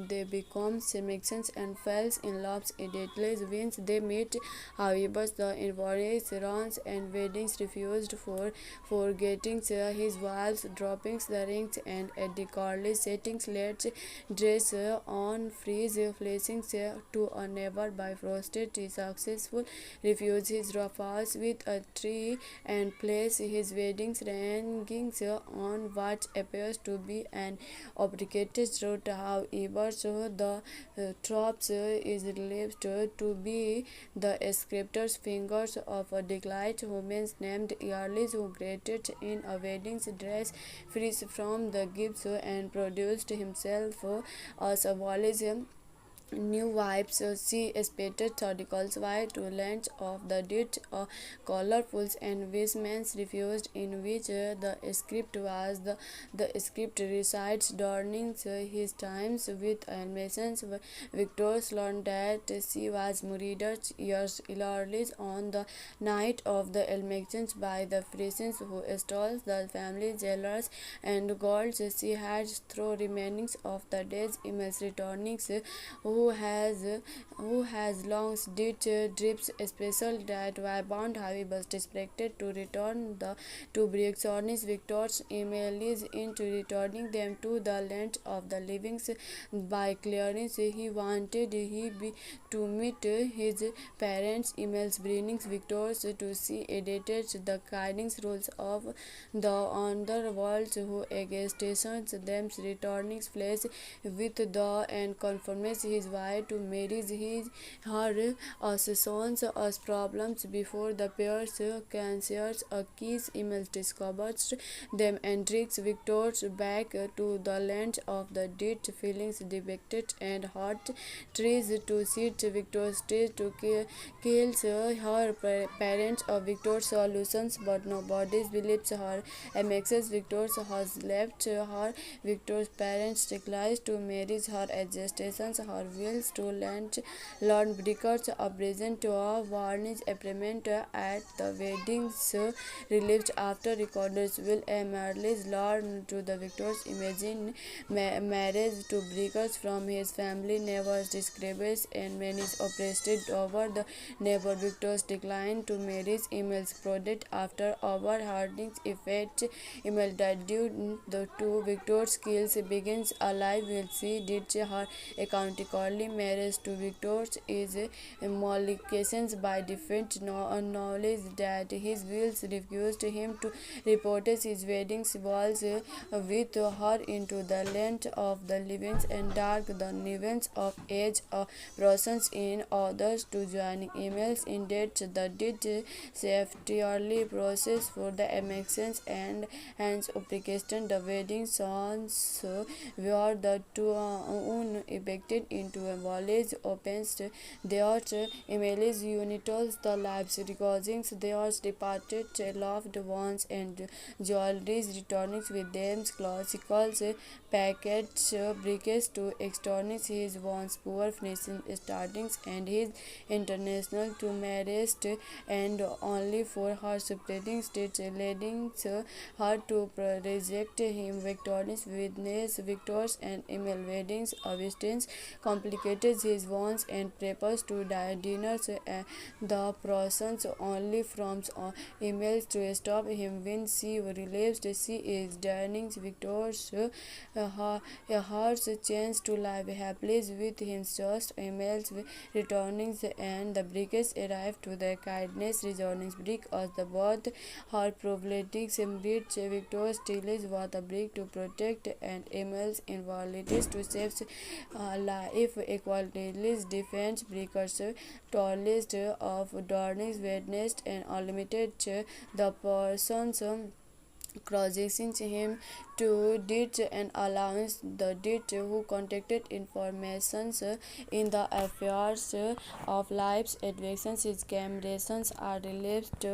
They become connections and falls in loves immediately once they meet. However, the invoice runs and weddings, refused for forgetting his vows, dropping the rings, and at the Carly settings, let's dress on freeze flashings to a never by frosted successful refuse his rafals with a tree and place his weddings rankings on what appears to be an obligated route. However, so the tropes is believed to be the script's fingers of a declined woman named Earlis who graduated in a wedding dress free from the gifts and produced himself as a volatile new wives. She spotted articles wide to length of the deed, colorful and vehement refused in which the script was the script recites during his times with animations. Victor learned that she was murdered years earlier on the night of the elections by the Frisians who stole the family jewels and gold she had through remainings of the day's emails returning who has long did drips special that were bound however expected to return the to Brixonis Victor's emails into returning them to the land of the living by clearance he wanted to meet his parents emails bringing Victor's to see edited the guiding rules of the underworld who against them returning flesh with the and conforms his wife to marry his her sons as problems before the pair's cancers a kiss emails discovers them and drags Victor's back to the land of the dead feelings depicted and hot trees to sit Victor's stage to kills her parents of Victor's solutions but nobody believes her MXS Victor's has left her Victor's parents declines to marry her adjustations her wills to learn breakers a present to a varnish appointment at the weddings relieved after recorders will emerge learn to the Victor's imagine marriage to breakers from his family never describes and many oppressed over the neighbor Victor's decline to marriage emails product after overharding effect email that due the two Victor's skills begins alive will see did her accountically marriage to Victor's is mollifications by different knowledge that his wills refused him to report his wedding balls with her into the land of the living and dark the events of age persons in others to joining emails in that the did safely process for the emissions and hence application the wedding songs were the two unaffected into a village opens their emails unitals the lives recording their departed loved ones and jewelry returning with them classical packets briques to external his once poor finishing startings and his international to marriage and only for her spreading state leading her to reject him Victorious witness Victors and email weddings Augustine complicated his wants and prepares to die dinners the process only from emails to stop him when she relieves she is dining Victor's heart's chance to live happily with him just emails returning and the brickets arrive to the kindness returning brick as the both her problematics bridge Victor still is what a brick to protect and emails invalidities to save life equality defense breakers tallest of darkness witnessed and unlimited the persons crossing him to did and allowance the did who contacted informations in the affairs of lives advictions his camerations are relieved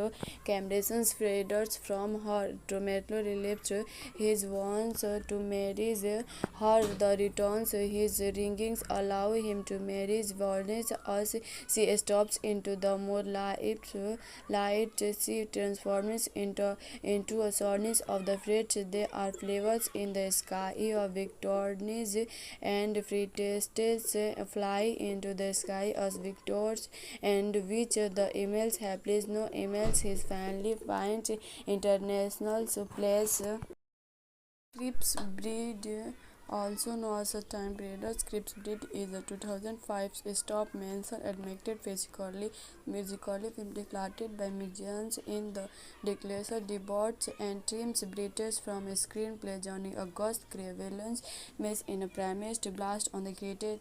camerations freeders from her tomato relieved his wants to marry her the returns his ringings allow him to marry his violence as she stops into the more light she transforms into a soreness of the freight they are carnivals in the sky of victorines and freetestes fly into the sky as victors, and which the emails hapless no emails his family finds international place. Scripps Breed, also known as a time period, Scripps Breed is a 2005 stop mention admitted musically film declared by musicians in the Declaration Debots and Trim's British from a screenplay Johnny August Crevalence Miss in a premised blast on the created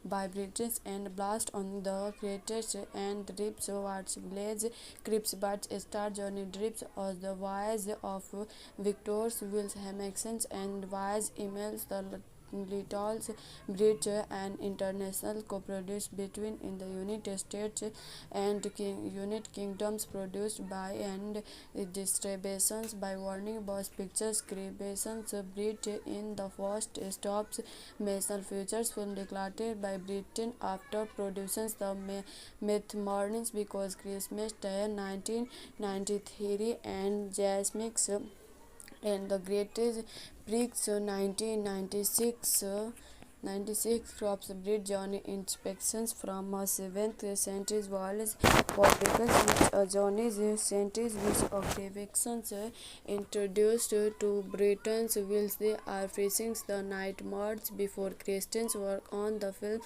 by British and blast on the created and Drips Watts Village Crips but star Johnny Drips as the voice of Victor's Wills Hamaxons and Wise emails the Little's Bridge and international co-produced between in the United States and United Kingdoms produced by and distributions by Warner Bros. Pictures Creations Bridge in the first stops National Futures film declared by Britain after producing the Myth Mornings because Christmas Day 1993 and Jasmix and the Greatest Prix 1996 crops breed journey inspections from a 7th century walls publications journeys centuries which occupations introduced to Britain's whilst they are facing the nightmares before Christians work on the film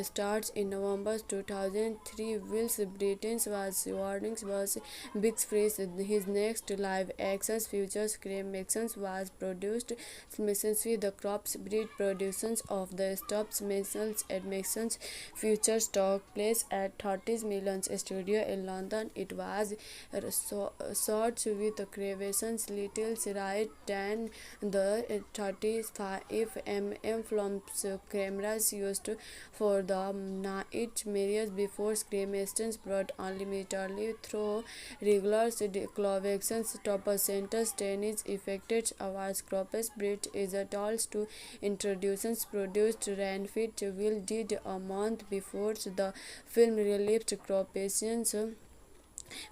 starts in November 2003. Whilst Britain's warnings was Big Freeze. His next live action features Cremations was produced simultaneously the Crops Breed productions of the Stops Masons admissions features took place at 30 Millions Studio in London. It was shot with Cremations little right than the 35mm films cameras used for the night marriage before cremations brought unlimitedly through regular clovations top centers tennis affected awards crops bridge is a tools to introductions produced Ranfit will did a month before the film released cropations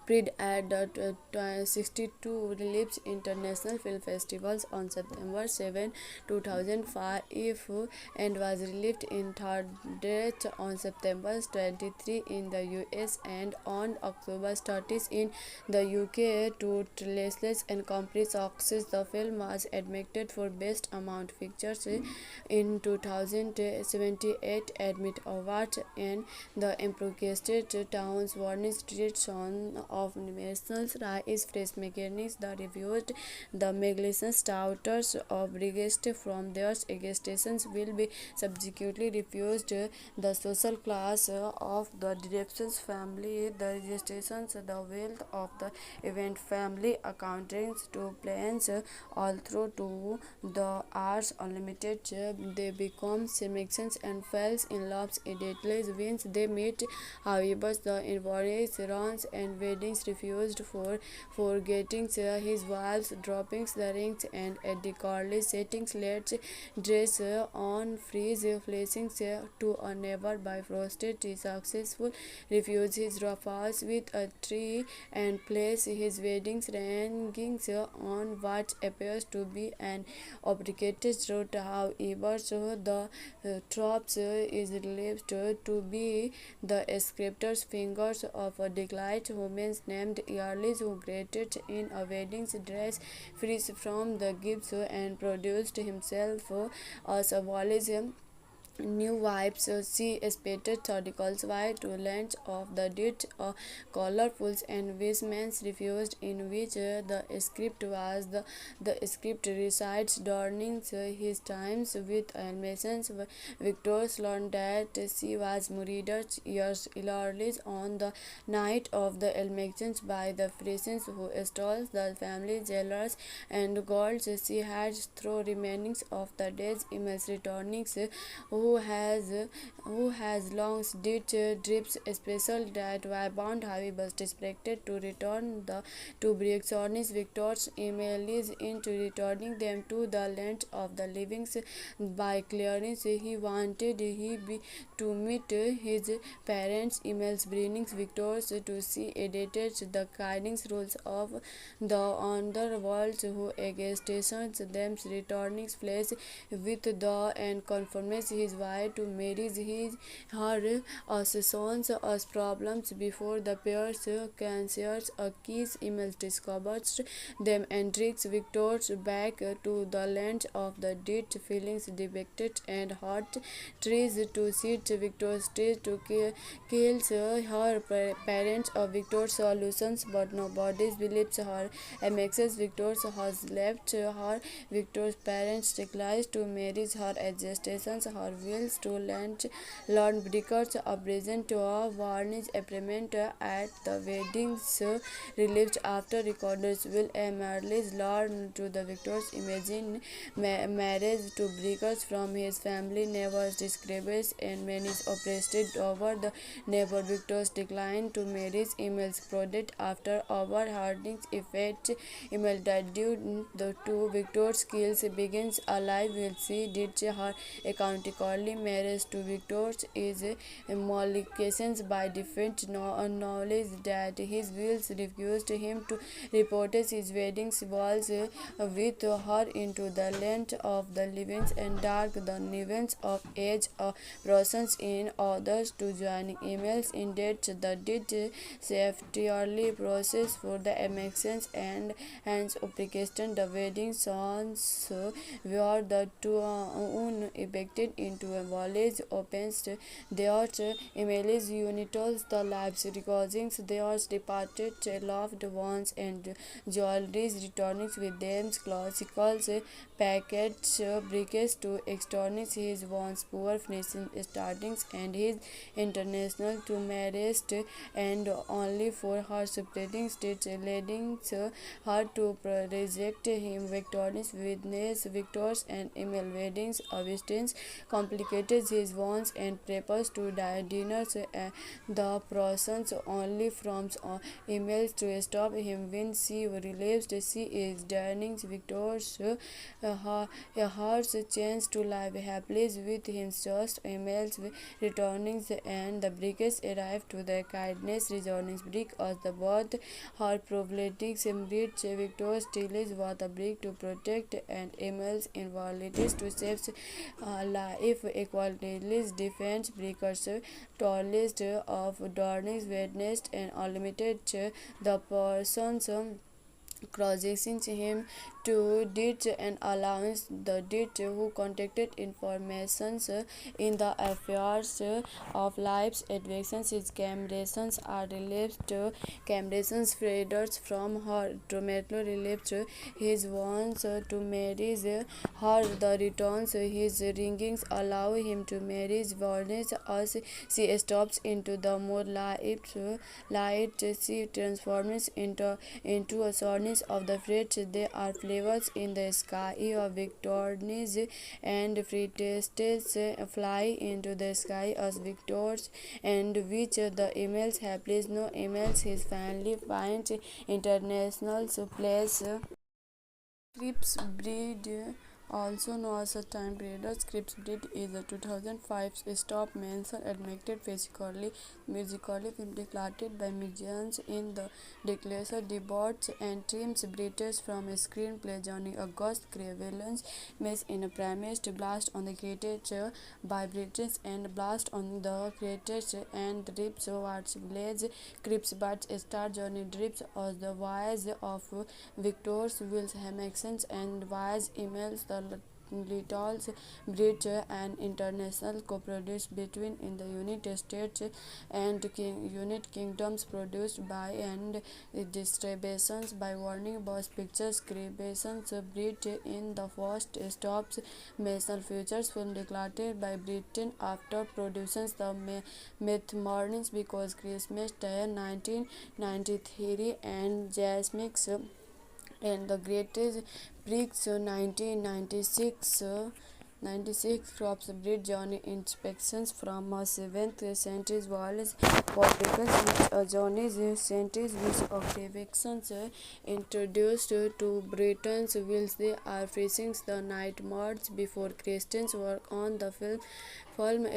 Pride at the 62 Philips International Film Festivals on September 7, 2005 and was released in third date on September 23 in the US and on October 30 in the UK to releases and complete success. The film was admitted for Best Amount Pictures in 2078 Admit Award and the Improvised Towns Warning Street Son of Nationals is fresh mechanics that reviewed the magnificent status of Brigade from their existence will be subsequently refused the social class of the director's family, the registrations, the wealth of the event family, accounting to plans all through to the arts unlimited. They become connections and falls in love immediately once they meet. However, the invoice runs and weddings refused for getting his wife's droppings the rings and Eddie Carly settings let's dress on freeze flashing to a neighbor by frosted tea successful refuse his falls with a tree and place his weddings rankings on what appears to be an obligated route. However, so the tropes is believed to be the script's fingers of a declined woman named Earlis who graduated in a wedding dress free from the gifts and produced himself as a Wallis new wives she expected articles wide to lunch of the date colorful and Wisman's refused in which the script was the script recites during his times with animations. Victor learned that she was murdered years earlier on the night of the elections by the friends who stole the family jewelers and gold she had through remainings of the day's emails returning who who has long drips special that were bound heavy but expected to return the to Brixonis Victor's email is into returning them to the land of the living by clearance he wanted to meet his parents emails bringing Victor's to see edited the guiding rules of the underworld who extensions them returning place with the and confirms his wife to marry his her assassins as problems before the pair's cancers a kiss emails discovers them and tricks Victor's back to the land of the dead feelings depicted and heart tries to sit Victor's tries to kills her parents of Victor's solutions but nobody believes her and makes Victor's has left her Victor's parents declines to marry her adjustations her wills to learn breakers a present to a varnish appointment at the weddings relieved after recorders will emerge learn to the Victor's imagine marriage to breakers from his family never describes and many oppressed over the neighbor Victor's decline to marriage emails product after overharding effect email that due the two Victor's kills begins alive will see did her accountically marriage to Victor's is mollifications by different knowledge that his wills refused him to report his wedding walls with her into the land of the living and dark the events of age persons in others to joining emails in date the did safely process for the emissions and hence application the wedding songs were the two effected into a village opens their emails unitos the lives recording their departed loved ones and jewelries returning with them classical packets briques to externals his once poor finishing startings and his international to marriage and only for her spreading state leading her to reject him Victorious witness Victors and email weddings Augustines complicated his wants and prepares to dinners the process only from emails to stop him when she realized she is dining Victor's heart's chance to live happily with him just emails returning and the brickets arrived to the kindness returning brick as the both her problematics embodied Victor's still was a brick to protect and emails invalidities to save life equality defense breakers tallest of darkness witnessed and unlimited the persons crossing him to did and allowance the did who contacted informations in the affairs of life's advictions his camerations are relieved camerations freeders from her tomato relieved his wants to marry her the returns his ringings allow him to marry his warnings as she stops into the more light she transforms into a soreness of the fruits they are flavors in the sky of victories and free tastes fly into the sky as victors and which the emails have placed no emails his family finds international place Scripps breed also known as a time period. Scripps breed is a 2005 stop mention admitted musically film declared by musicians in the declaration debates and teams British from a screenplay Johnny August Crevalence mess in a premise to blast on the created by British and blast on the created and Drips Watts Village Crips but star Johnny Drips as the voice of Victor's Wills Hamaxons and voice emails the Little's Bridge and international co-produced between in the United States and United Kingdoms produced by and distributions by Warner Bros. Pictures Creations Bridge in the first stops National Futures film declared by Britain after producing the Myth Mornings because Christmas Day 1993 and Jazz Mix and the Greatest Prix 1996 96 crops breed journey inspections from a 7th century walls fabrications journeys centuries which occupations introduced to Britain's whilst they are facing the night march before Christians work on the film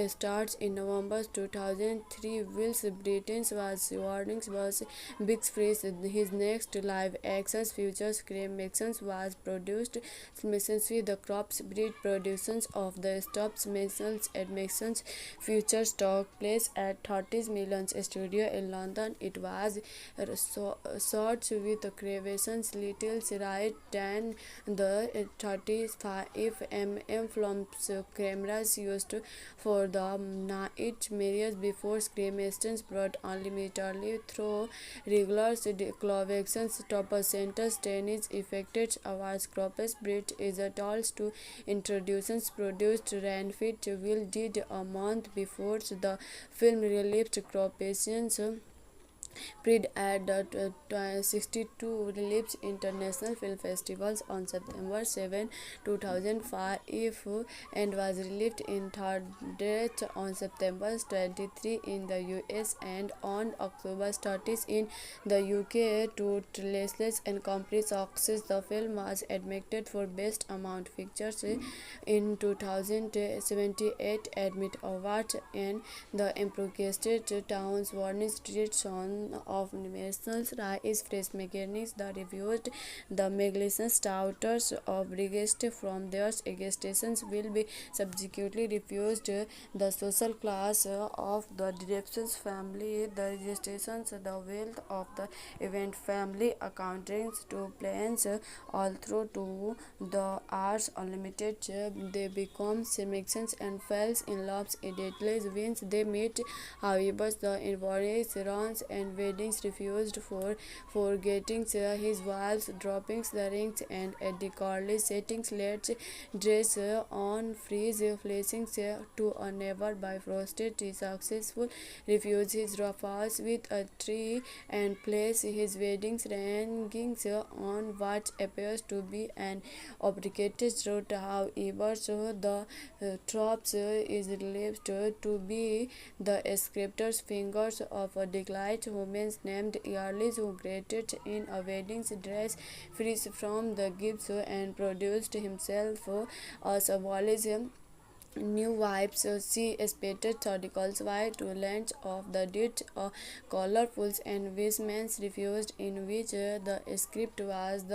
starts in November 2003. Whilst Britain's was warnings was Big Freeze. His next live action features Graham Maxons was produced simultaneously the crops breed productions of the Stops Masons and Masons features took place at 30 Millions Studio in London. It was shot with creations little right than the 35 mm films cameras used for the night marriage before cremations brought unlimitedly through regular clovations top centers tennis effected awards crops breed is a tools to introductions produced Ranfit will did a month before the film released cropations Pride at the 62 Phillips International Film Festivals on September 7, 2005 and was released in third date on September 23 in the US and on October 30 in the UK to releases and complete success. The film was admitted for Best Amount Pictures in 2078 Admit Award and the Improvised Towns Warning Street Son of Nationals is fresh mechanics that reviewed the magnificent doubters of Brigest from their stations will be subsequently refused the social class of the directions family, the registrations, the wealth of the event family, accounting to plans all through to the arts unlimited. They become selections and falls in love immediately once they meet. However, the invoice runs and weddings refused for forgetting his wives, dropping the rings and at the college settings let's dress on freeze flashing to a never by frosted successful refuse his rafals with a tree and place his weddings rankings on what appears to be an obligated route. However, so the tropes is believed to be the script's fingers of a declined woman named Earlis who graduated in a wedding dress free from the gifts and produced himself as a Wallace new wives she expected articles why to lunch of the did colorfuls and Wisman's refused in which the script was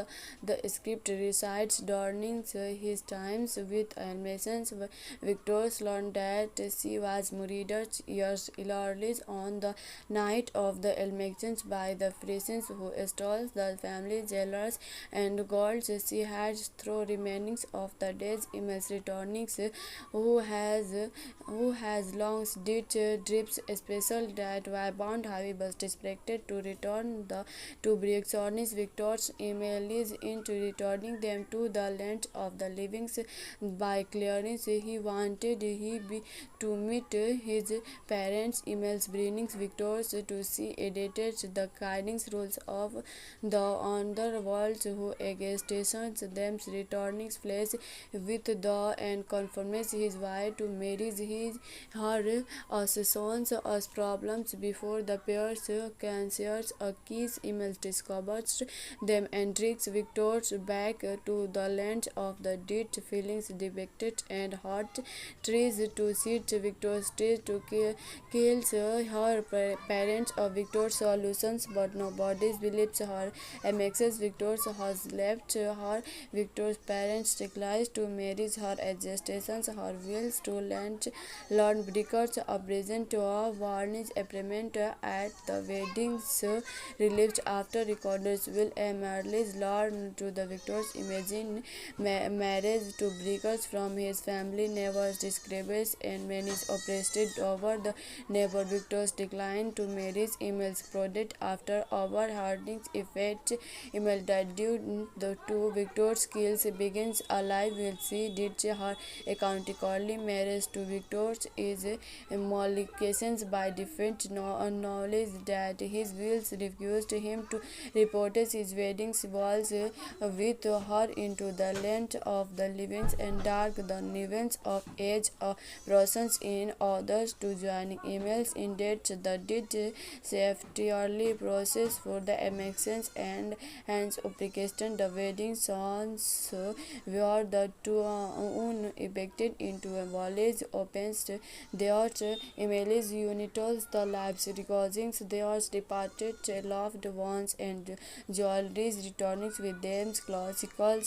the script recites during his times with animations. Victor learned that she was murdered years earlier on the night of the elections by the Frisians who stole the family jewelers and golds she had through remainings of the day's emails returning who has long did drips special that were bound heavy but expected to return the to Brixonis Victor's email is into returning them to the land of the living by clearance he wanted to meet his parents emails bringing Victor's to see edited the guiding rules of the underworld who against them returning place with the and confirms his wife to marry his her sons as problems before the pair's cancers a kiss emails discovers them and tricks Victor's back to the land of the dead feelings depicted and hot trees to sit Victor's stage to kills her parents of Victor's solutions but nobody believes her MXS Victor's has left her Victor's parents declines to marry her adjustations her wills to learn breakers of present to a varnish appointment at the weddings released after recorders will emerge learn to the Victor's imagine marriage to breakers from his family never describes and many oppressed over the neighbor Victor's decline to marriage emails product after overharding effect email that due the two Victor's skills begins alive will see did her account early marriage to Victor is mollifications by different knowledge that his wills refused him to report his wedding walls with her into the land of the living and dark the events of age persons in others to joining emails in dates the did safely process for the emissions and hence application the wedding songs were the two evicted into a village opens their emails unitals the lives recordings their departed loved ones and jewelries returning with them classical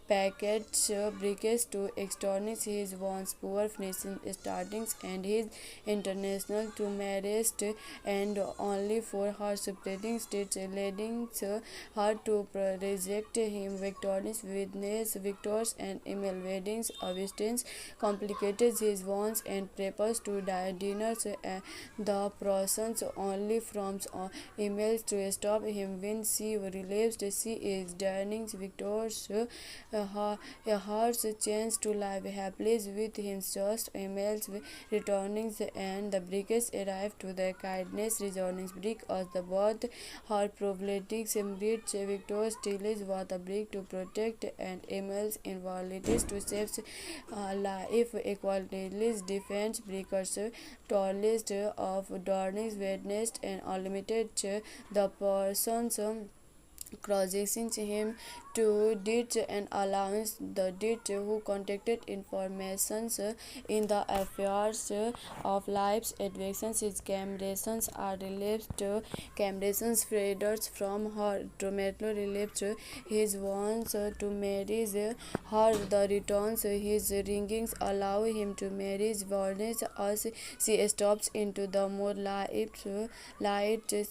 packets briques to external his once poor finishing startings and his international to marriage and only for her spreading states leading her to reject him victorious witness victors and email weddings Augustine complicated his wants and prepares to dinners the process only from emails to stop him when she realized she is dining victors her chance to live happily with him just emails returning and the briefcase arrived to the kindness returning brick as the both her problematics bridge Victor still is what a brick to protect and emails invalidities to save life equality defense breakers tallest of darkness witnessed and unlimited the persons crossing him to did and allowance the did who contacted informations in the affairs of lives advancements his camerations are relieved camerations freeders from her tomato relieved his wants to marry her the returns his ringings allow him to marry his violence as she stops into the more light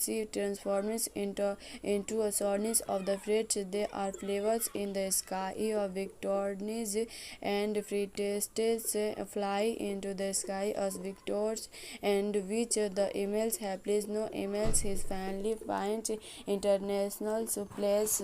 she transforms into a sourness of the fruits they are flavors in the sky of victorious and free tastes fly into the sky as victors and which the emails have placed no emails his family finds international place